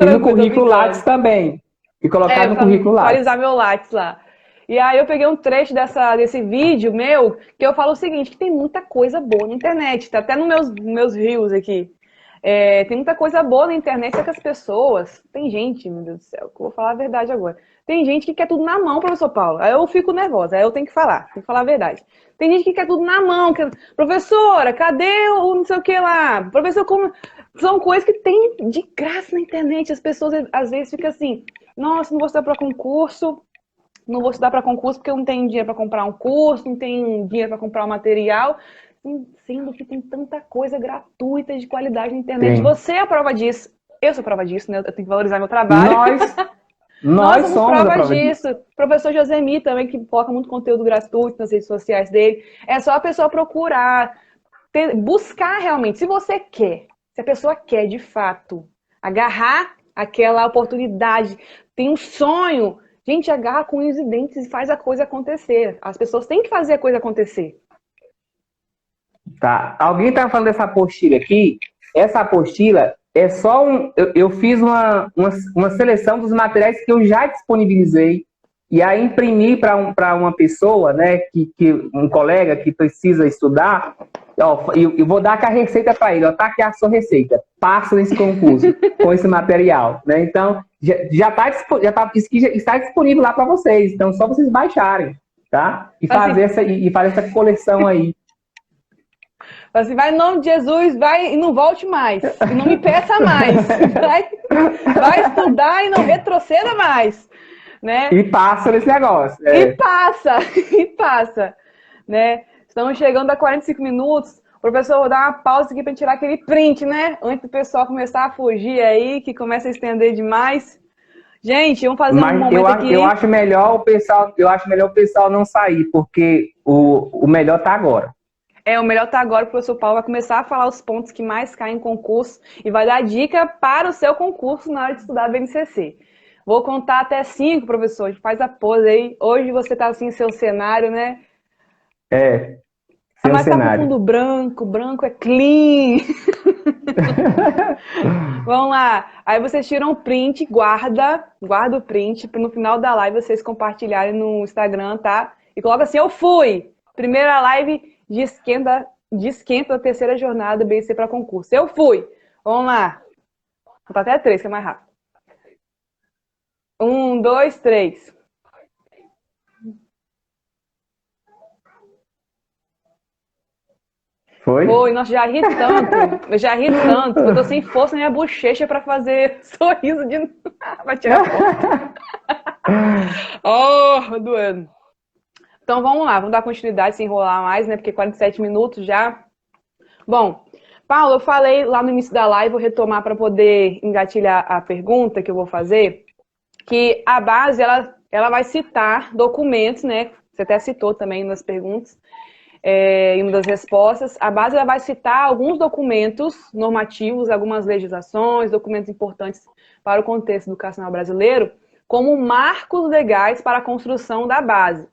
E no currículo Lattes também. E colocar no currículo Lattes. Atualizar meu Lattes lá. E aí eu peguei um trecho desse vídeo meu, que eu falo o seguinte, que tem muita coisa boa na internet, tá até nos meus reels aqui. Tem muita coisa boa na internet, só que as pessoas... Tem gente, meu Deus do céu, que eu vou falar a verdade agora. Tem gente que quer tudo na mão, professor Paulo. Aí eu fico nervosa, aí eu tenho que falar a verdade. Tem gente que quer tudo na mão. Professora, cadê o não sei o que lá? Professor, como... São coisas que tem de graça na internet. As pessoas, às vezes, ficam assim... Nossa, não vou estudar para concurso. Não vou estudar para concurso porque eu não tenho dinheiro para comprar um curso, não tenho dinheiro para comprar um material. Sendo que tem tanta coisa gratuita de qualidade na internet. Sim. Você é a prova disso. Eu sou a prova disso, né? Eu tenho que valorizar meu trabalho. Nós somos prova disso. O professor Josemi também, que coloca muito conteúdo gratuito nas redes sociais dele. É só a pessoa procurar, buscar realmente. Se você quer, se a pessoa quer de fato agarrar aquela oportunidade, tem um sonho, gente, agarra com unhas e dentes e faz a coisa acontecer. As pessoas têm que fazer a coisa acontecer. Tá. Alguém tá falando dessa apostila aqui? Essa apostila é só eu fiz uma seleção dos materiais que eu já disponibilizei e aí imprimi para uma pessoa, né, um colega que precisa estudar. Ó, eu vou dar aqui a receita para ele. Ó, tá aqui a sua receita. Passa nesse concurso com esse material, né? Então está disponível lá para vocês. Então só vocês baixarem, tá? E fazer essa coleção aí. Assim, vai em nome de Jesus, vai e não volte mais. E não me peça mais. Vai estudar e não retroceda mais. Né? E passa nesse negócio. E passa. Né? Estamos chegando a 45 minutos. Professor, vou dar uma pausa aqui para tirar aquele print, né? Antes do pessoal começar a fugir aí, que começa a estender demais. Gente, vamos fazer um momento aqui. Eu acho melhor o pessoal não sair, porque o melhor tá agora. O melhor tá agora, o professor Paulo vai começar a falar os pontos que mais caem em concurso e vai dar dica para o seu concurso na hora de estudar BNCC. Vou contar até 5, professor, faz a pose aí. Hoje você tá assim, seu cenário, né? Seu mas cenário. Tá com fundo branco é clean. Vamos lá. Aí vocês tiram o print, guarda o print para no final da live vocês compartilharem no Instagram, tá? E coloca assim, eu fui! Primeira live de esquenta da terceira jornada BNCC para concurso. Eu fui! Vamos lá. Vou contar até 3, que é mais rápido. 1, 2, 3. Foi? Nossa, já ri tanto. Eu já ri tanto. Eu tô sem força na minha bochecha pra fazer sorriso de... Vai tirar foto. Doendo. Então vamos lá, vamos dar continuidade sem enrolar mais, né? Porque 47 minutos já. Bom, Paulo, eu falei lá no início da live, vou retomar para poder engatilhar a pergunta que eu vou fazer, que a base, ela vai citar documentos, né? Você até citou também nas perguntas, em uma das respostas. A base ela vai citar alguns documentos normativos, algumas legislações, documentos importantes para o contexto educacional brasileiro, como marcos legais para a construção da base.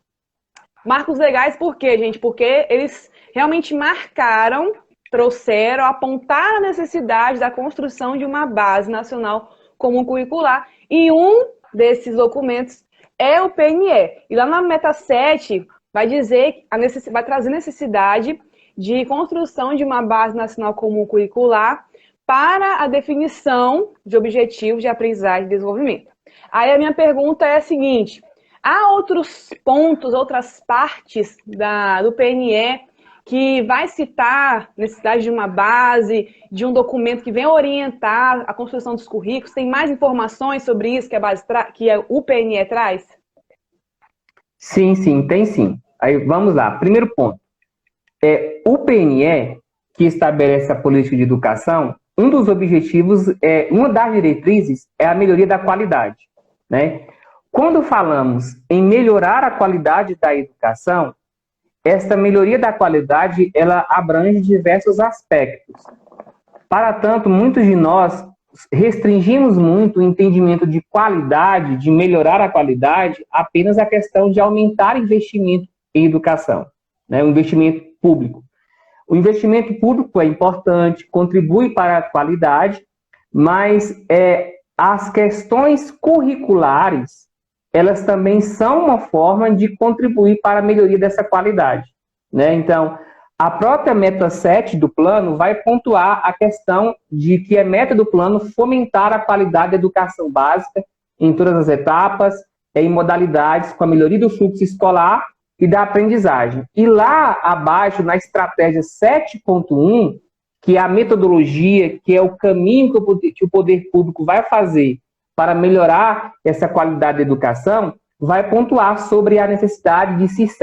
Marcos legais por quê, gente? Porque eles realmente marcaram, trouxeram, apontaram a necessidade da construção de uma base nacional comum curricular. E um desses documentos é o PNE. E lá na meta 7 vai dizer, vai trazer necessidade de construção de uma base nacional comum curricular para a definição de objetivos de aprendizagem e desenvolvimento. Aí a minha pergunta é a seguinte: há outros pontos, outras partes do PNE que vai citar necessidade de uma base, de um documento que venha orientar a construção dos currículos? Tem mais informações sobre isso que o PNE traz? Sim, tem sim. Aí vamos lá. Primeiro ponto. O PNE, que estabelece a política de educação, um dos objetivos, uma das diretrizes é a melhoria da qualidade, né? Quando falamos em melhorar a qualidade da educação, esta melhoria da qualidade, ela abrange diversos aspectos. Para tanto, muitos de nós restringimos muito o entendimento de qualidade, de melhorar a qualidade, apenas a questão de aumentar investimento em educação, né? O investimento público. O investimento público é importante, contribui para a qualidade, mas as questões curriculares, elas também são uma forma de contribuir para a melhoria dessa qualidade, né? Então, a própria meta 7 do plano vai pontuar a questão de que é meta do plano fomentar a qualidade da educação básica em todas as etapas, em modalidades, com a melhoria do fluxo escolar e da aprendizagem. E lá abaixo, na estratégia 7.1, que é a metodologia, que é o caminho que o poder público vai fazer para melhorar essa qualidade da educação, vai pontuar sobre a necessidade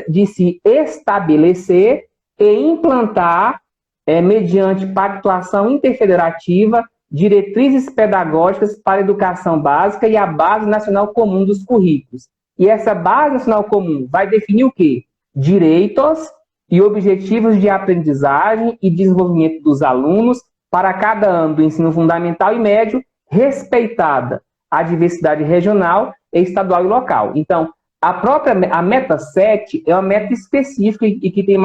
de se estabelecer e implantar, mediante pactuação interfederativa, diretrizes pedagógicas para a educação básica e a Base Nacional Comum dos Currículos. E essa Base Nacional Comum vai definir o quê? Direitos e objetivos de aprendizagem e desenvolvimento dos alunos para cada ano do ensino fundamental e médio, respeitada a diversidade regional, estadual e local. Então, a meta 7 é uma meta específica e que tem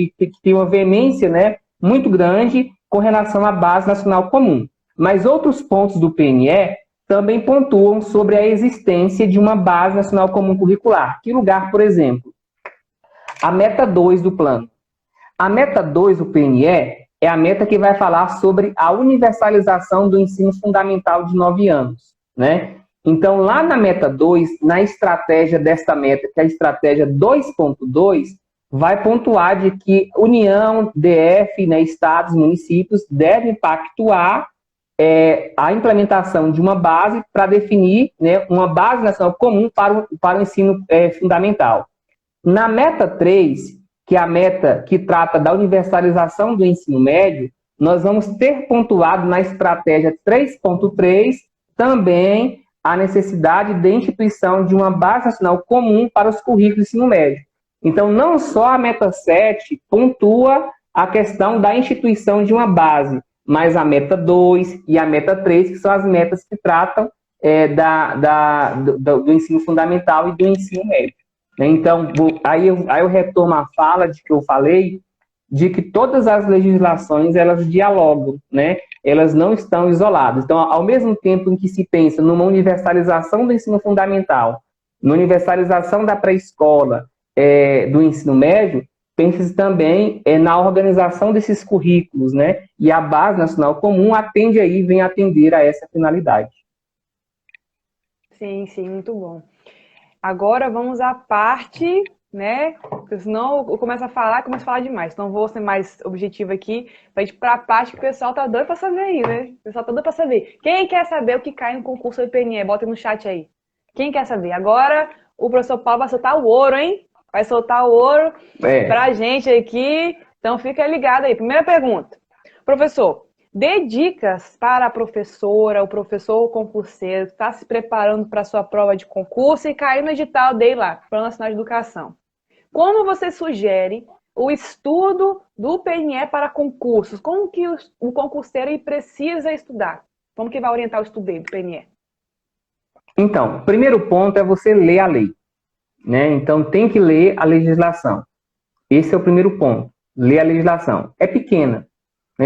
que tem uma veemência, né, muito grande com relação à Base Nacional Comum. Mas outros pontos do PNE também pontuam sobre a existência de uma Base Nacional Comum Curricular. Que lugar, por exemplo? A meta 2 do plano. A meta 2 do PNE é a meta que vai falar sobre a universalização do ensino fundamental de 9 anos, né? Então, lá na meta 2, na estratégia desta meta, que é a estratégia 2.2, vai pontuar de que União, DF, né, estados, municípios devem pactuar a implementação de uma base para definir, né, uma base nacional comum para o ensino fundamental. Na meta 3, que é a meta que trata da universalização do ensino médio, nós vamos ter pontuado na estratégia 3.3 também a necessidade de instituição de uma base nacional comum para os currículos do ensino médio. Então, não só a meta 7 pontua a questão da instituição de uma base, mas a meta 2 e a meta 3, que são as metas que tratam do ensino fundamental e do ensino médio. Então, aí eu retomo a fala de que eu falei, de que todas as legislações, elas dialogam, né? Elas não estão isoladas. Então, ao mesmo tempo em que se pensa numa universalização do ensino fundamental, na universalização da pré-escola, do ensino médio, pensa-se também na organização desses currículos, né? E a Base Nacional Comum vem atender a essa finalidade. Sim, muito bom. Agora vamos à parte, né? Porque senão eu começo a falar demais. Então vou ser mais objetivo aqui, para ir para a parte que o pessoal tá doido para saber aí, né? O pessoal tá doido para saber. Quem quer saber o que cai no concurso do IPNE? Bota no chat aí. Quem quer saber? Agora o professor Paulo vai soltar o ouro, hein? Vai soltar o ouro pra gente aqui. Então fica ligado aí. Primeira pergunta. Professor, dê dicas para a professora, o professor ou concurseiro que está se preparando para a sua prova de concurso e caiu no edital dele lá, Plano Nacional de Educação. Como você sugere o estudo do PNE para concursos? Como que o concurseiro precisa estudar? Como que vai orientar o estudo dele do PNE? Então, o primeiro ponto é você ler a lei, né? Então, tem que ler a legislação. Esse é o primeiro ponto, ler a legislação. É pequena.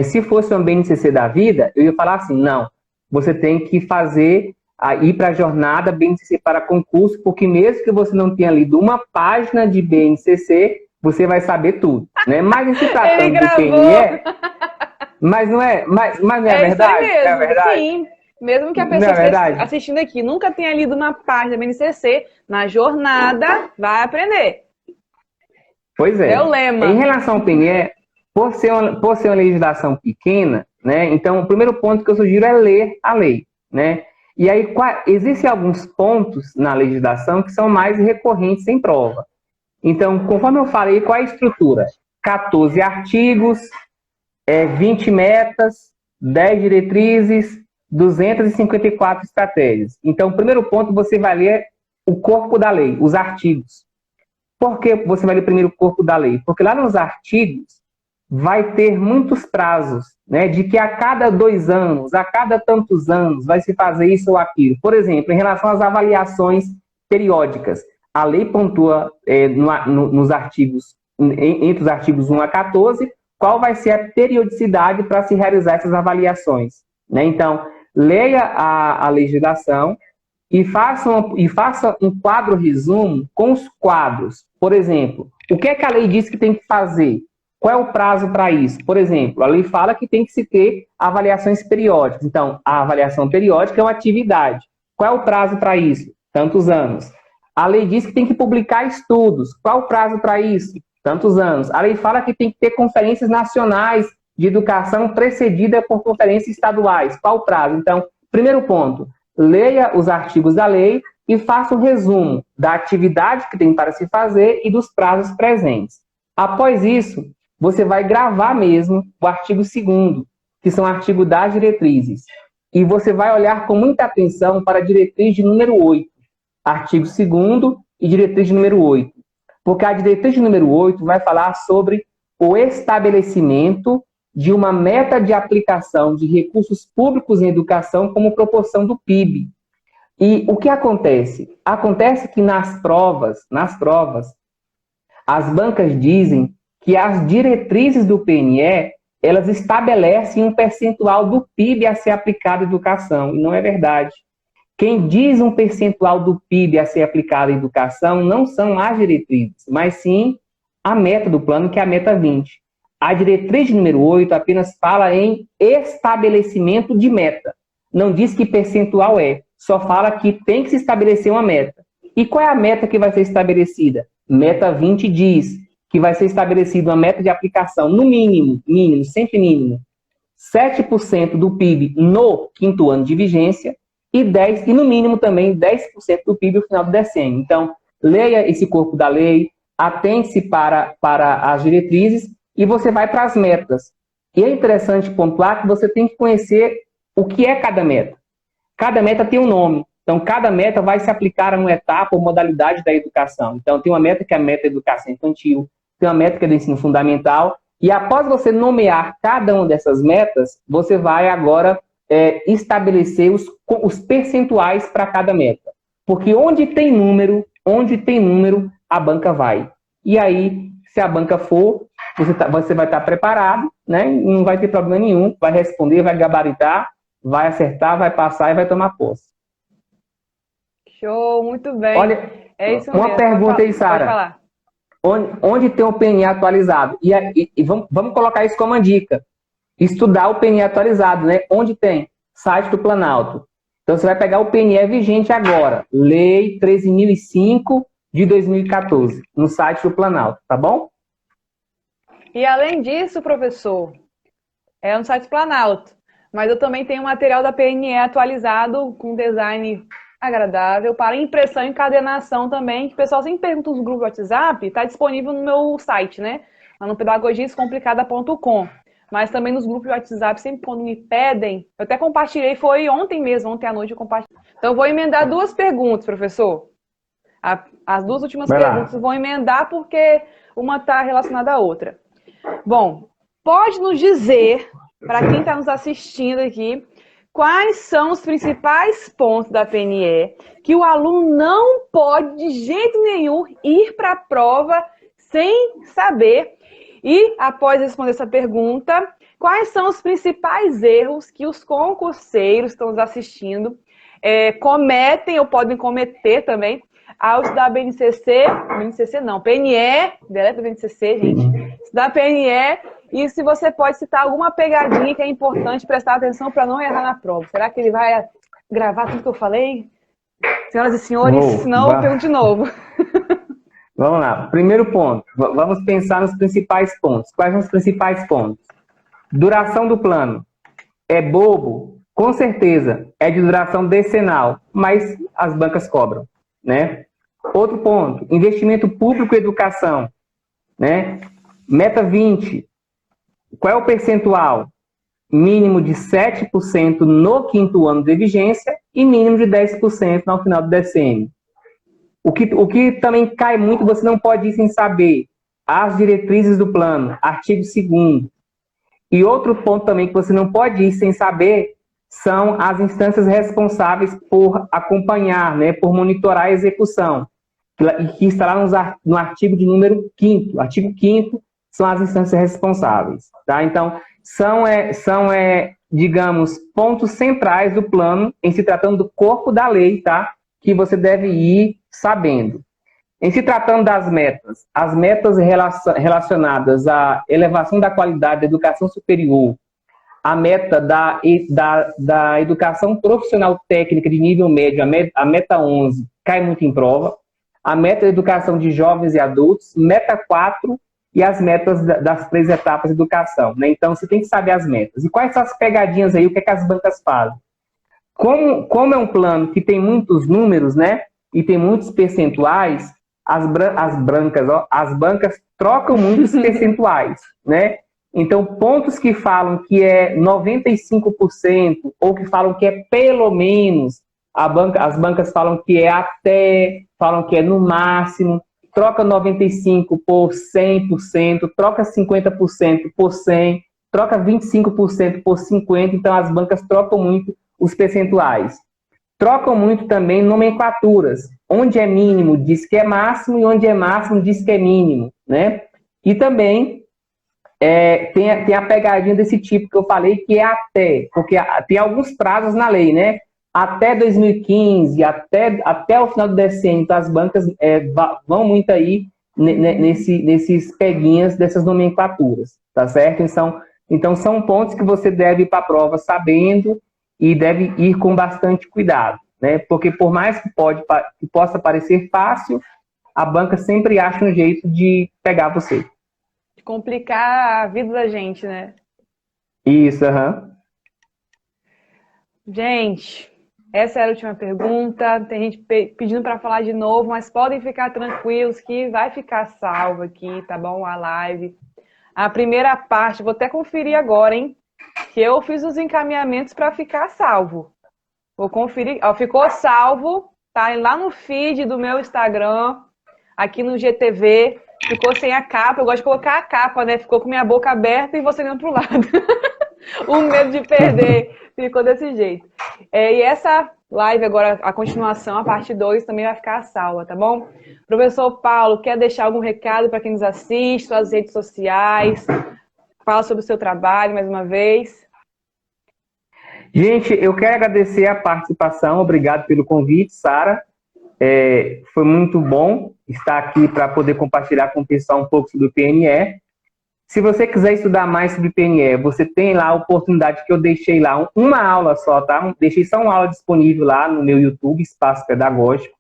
Se fosse um BNCC da vida, eu ia falar assim, não, você tem que ir para a jornada BNCC para concurso, porque mesmo que você não tenha lido uma página de BNCC, você vai saber tudo, né? Mas se tratando do PNE, mas não é verdade? Isso mesmo, é verdade? Sim. Mesmo que a pessoa esteja assistindo aqui nunca tenha lido uma página da BNCC, na jornada vai aprender. Pois é. É o lema. Em relação ao PNE, por ser uma legislação pequena, né? Então, o primeiro ponto que eu sugiro é ler a lei, né? E aí, existem alguns pontos na legislação que são mais recorrentes em prova. Então, conforme eu falei, qual é a estrutura? 14 artigos, 20 metas, 10 diretrizes, 254 estratégias. Então, o primeiro ponto, você vai ler o corpo da lei, os artigos. Por que você vai ler primeiro o corpo da lei? Porque lá nos artigos vai ter muitos prazos, né, de que a cada 2 anos, a cada tantos anos, vai se fazer isso ou aquilo. Por exemplo, em relação às avaliações periódicas, a lei pontua nos artigos, entre os artigos 1 a 14, qual vai ser a periodicidade para se realizar essas avaliações, né? Então, leia a legislação e faça um quadro resumo com os quadros. Por exemplo, o que é que a lei diz que tem que fazer? Qual é o prazo para isso? Por exemplo, a lei fala que tem que se ter avaliações periódicas. Então, a avaliação periódica é uma atividade. Qual é o prazo para isso? Tantos anos. A lei diz que tem que publicar estudos. Qual o prazo para isso? Tantos anos. A lei fala que tem que ter conferências nacionais de educação precedida por conferências estaduais. Qual o prazo? Então, primeiro ponto, leia os artigos da lei e faça um resumo da atividade que tem para se fazer e dos prazos presentes. Após isso, você vai gravar mesmo o artigo 2º, que são artigos das diretrizes. E você vai olhar com muita atenção para a diretriz de número 8, artigo 2º e diretriz de número 8. Porque a diretriz de número 8 vai falar sobre o estabelecimento de uma meta de aplicação de recursos públicos em educação como proporção do PIB. E o que acontece? Acontece que nas provas, as bancas dizem que as diretrizes do PNE, elas estabelecem um percentual do PIB a ser aplicado à educação, e não é verdade. Quem diz um percentual do PIB a ser aplicado à educação não são as diretrizes, mas sim a meta do plano, que é a meta 20. A diretriz número 8 apenas fala em estabelecimento de meta. Não diz que percentual é, só fala que tem que se estabelecer uma meta. E qual é a meta que vai ser estabelecida? Meta 20 diz que vai ser estabelecida uma meta de aplicação, no mínimo, sempre mínimo, 7% do PIB no 5º ano de vigência e no mínimo também 10% do PIB no final do decênio. Então, leia esse corpo da lei, atente-se para as diretrizes e você vai para as metas. E é interessante pontuar que você tem que conhecer o que é cada meta. Cada meta tem um nome. Então, cada meta vai se aplicar a uma etapa ou modalidade da educação. Então, tem uma meta que é a meta da educação infantil, tem uma meta que é do ensino fundamental, e após você nomear cada uma dessas metas, você vai agora estabelecer os percentuais para cada meta. Porque onde tem número, a banca vai. E aí, se a banca for, você vai estar preparado, né? Não vai ter problema nenhum, vai responder, vai gabaritar, vai acertar, vai passar e vai tomar posse. Show, muito bem. Olha, é isso uma mesmo. pergunta aí, Sara. Onde tem o PNE atualizado? E vamos colocar isso como uma dica. Estudar o PNE atualizado, né? Onde tem? Site do Planalto. Então, você vai pegar o PNE vigente agora. Lei 13.005 de 2014, no site do Planalto, tá bom? E além disso, professor, é no site do Planalto. Mas eu também tenho material da PNE atualizado com design agradável para impressão e encadernação também, que o pessoal sempre pergunta nos grupos do WhatsApp, está disponível no meu site, né? Lá no pedagogiascomplicada.com. Mas também nos grupos de WhatsApp, sempre quando me pedem, eu até compartilhei, foi ontem mesmo, ontem à noite eu compartilhei. Então eu vou emendar 2 perguntas, professor. As 2 últimas perguntas eu vou emendar porque uma está relacionada à outra. Bom, pode nos dizer, para quem está nos assistindo aqui, quais são os principais pontos da PNE que o aluno não pode, de jeito nenhum, ir para a prova sem saber? E, após responder essa pergunta, quais são os principais erros que os concurseiros que estão nos assistindo cometem ou podem cometer também ao estudar PNE, deleta BNCC, gente, estudar PNE, e se você pode citar alguma pegadinha que é importante prestar atenção para não errar na prova. Será que ele vai gravar tudo que eu falei? Senhoras e senhores, senão eu pergunto de novo. Vamos lá. Primeiro ponto. Vamos pensar nos principais pontos. Quais são os principais pontos? Duração do plano. É bobo? Com certeza. É de duração decenal, mas as bancas cobram, né? Outro ponto. Investimento público em educação, né? Meta 20. Qual é o percentual? Mínimo de 7% no 5º ano de vigência e mínimo de 10% no final do decênio. O que também cai muito, você não pode ir sem saber. As diretrizes do plano, artigo 2º. E outro ponto também que você não pode ir sem saber são as instâncias responsáveis por acompanhar, né, por monitorar a execução, que está lá no artigo de número 5º. Artigo 5º são as instâncias responsáveis. Tá? Então, são digamos, pontos centrais do plano em se tratando do corpo da lei, tá? Que você deve ir sabendo. Em se tratando das metas, as metas relacionadas à elevação da qualidade da educação superior, a meta da educação profissional técnica de nível médio, a meta 11, cai muito em prova, a meta da educação de jovens e adultos, meta 4 e as metas das 3 etapas de educação, né? Então, você tem que saber as metas. E quais são as pegadinhas aí, o que é que as bancas fazem? Como é um plano que tem muitos números, né, e tem muitos percentuais, as bancas trocam muitos percentuais, né? Então, pontos que falam que é 95% ou que falam que é pelo menos, as bancas falam que é até, falam que é no máximo, troca 95% por 100%, troca 50% por 100%, troca 25% por 50%, então as bancas trocam muito os percentuais. Trocam muito também nomenclaturas. Onde é mínimo diz que é máximo e onde é máximo diz que é mínimo, né? E também tem a pegadinha desse tipo que eu falei, que é até, porque tem alguns prazos na lei, né? Até 2015, até o final do decênio, então as bancas vão muito aí nesses peguinhas dessas nomenclaturas, tá certo? Então são pontos que você deve ir para a prova sabendo e deve ir com bastante cuidado, né? Porque por mais que possa parecer fácil, a banca sempre acha um jeito de pegar você. Complicar a vida da gente, né? Isso, aham. Gente, essa era a última pergunta. Tem gente pedindo para falar de novo, mas podem ficar tranquilos que vai ficar salvo aqui, tá bom? A live. A primeira parte, vou até conferir agora, hein? Que eu fiz os encaminhamentos para ficar salvo. Vou conferir. Ó, ficou salvo, tá lá no feed do meu Instagram, aqui no GTV. Ficou sem a capa, eu gosto de colocar a capa, né? Ficou com minha boca aberta e você olhando pro lado. O medo de perder. Ficou desse jeito. E essa live agora, a continuação, a parte 2, também vai ficar salva, tá bom? Professor Paulo, quer deixar algum recado para quem nos assiste, suas redes sociais? Fala sobre o seu trabalho mais uma vez. Gente, eu quero agradecer a participação, obrigado pelo convite, Sara. Foi muito bom estar aqui para poder compartilhar com o pessoal um pouco sobre o PNE. Se você quiser estudar mais sobre o PNE, você tem lá a oportunidade que eu deixei lá, uma aula só, tá? Deixei só uma aula disponível lá no meu YouTube, Espaço Pedagógico,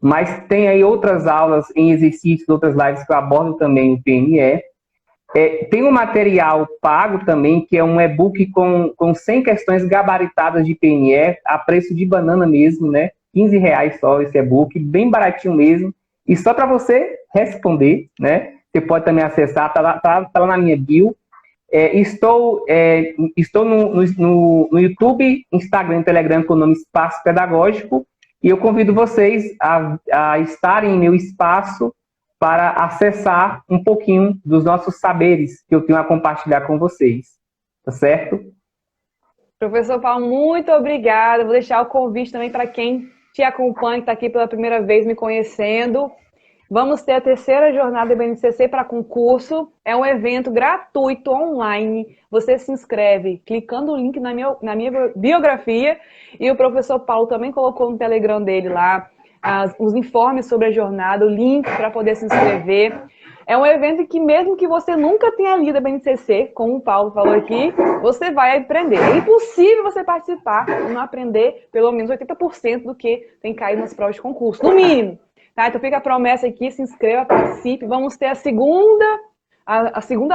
mas tem aí outras aulas em exercícios, outras lives que eu abordo também o PNE. Tem um material pago também, que é um e-book com 100 questões gabaritadas de PNE, a preço de banana mesmo, né? R$15 só esse e-book, bem baratinho mesmo. E só para você responder, né? Você pode também acessar, tá lá na minha bio. Estou no YouTube, Instagram e Telegram com o nome Espaço Pedagógico. E eu convido vocês a estarem em meu espaço para acessar um pouquinho dos nossos saberes que eu tenho a compartilhar com vocês. Tá certo? Professor Paulo, muito obrigada. Vou deixar o convite também para quem te acompanha, que está aqui pela primeira vez me conhecendo. Vamos ter a terceira jornada do BNCC para concurso. É um evento gratuito, online. Você se inscreve clicando o link na minha biografia. E o professor Paulo também colocou no Telegram dele lá os informes sobre a jornada, o link para poder se inscrever. É um evento que mesmo que você nunca tenha lido a BNCC, como o Paulo falou aqui, você vai aprender. É impossível você participar e não aprender pelo menos 80% do que tem caído nas provas de concurso, no mínimo. Tá? Então fica a promessa aqui, se inscreva, participe. Vamos ter a segunda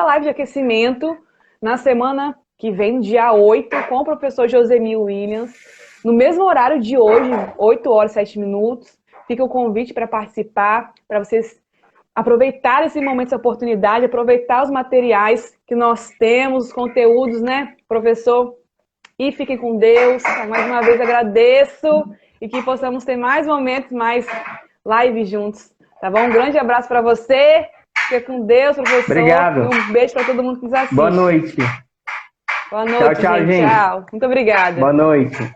live de aquecimento na semana que vem, dia 8, com o professor Josemir Williams, no mesmo horário de hoje, 8 horas e 7 minutos. Fica o convite para participar, para vocês aproveitar esse momento, essa oportunidade, aproveitar os materiais que nós temos, os conteúdos, né, professor? E fiquem com Deus. Mais uma vez agradeço e que possamos ter mais momentos, mais lives juntos, tá bom? Um grande abraço para você. Fica com Deus, professor. Obrigado. E um beijo para todo mundo que nos assiste. Boa noite. Boa noite, tchau, gente. Tchau. Muito obrigada. Boa noite.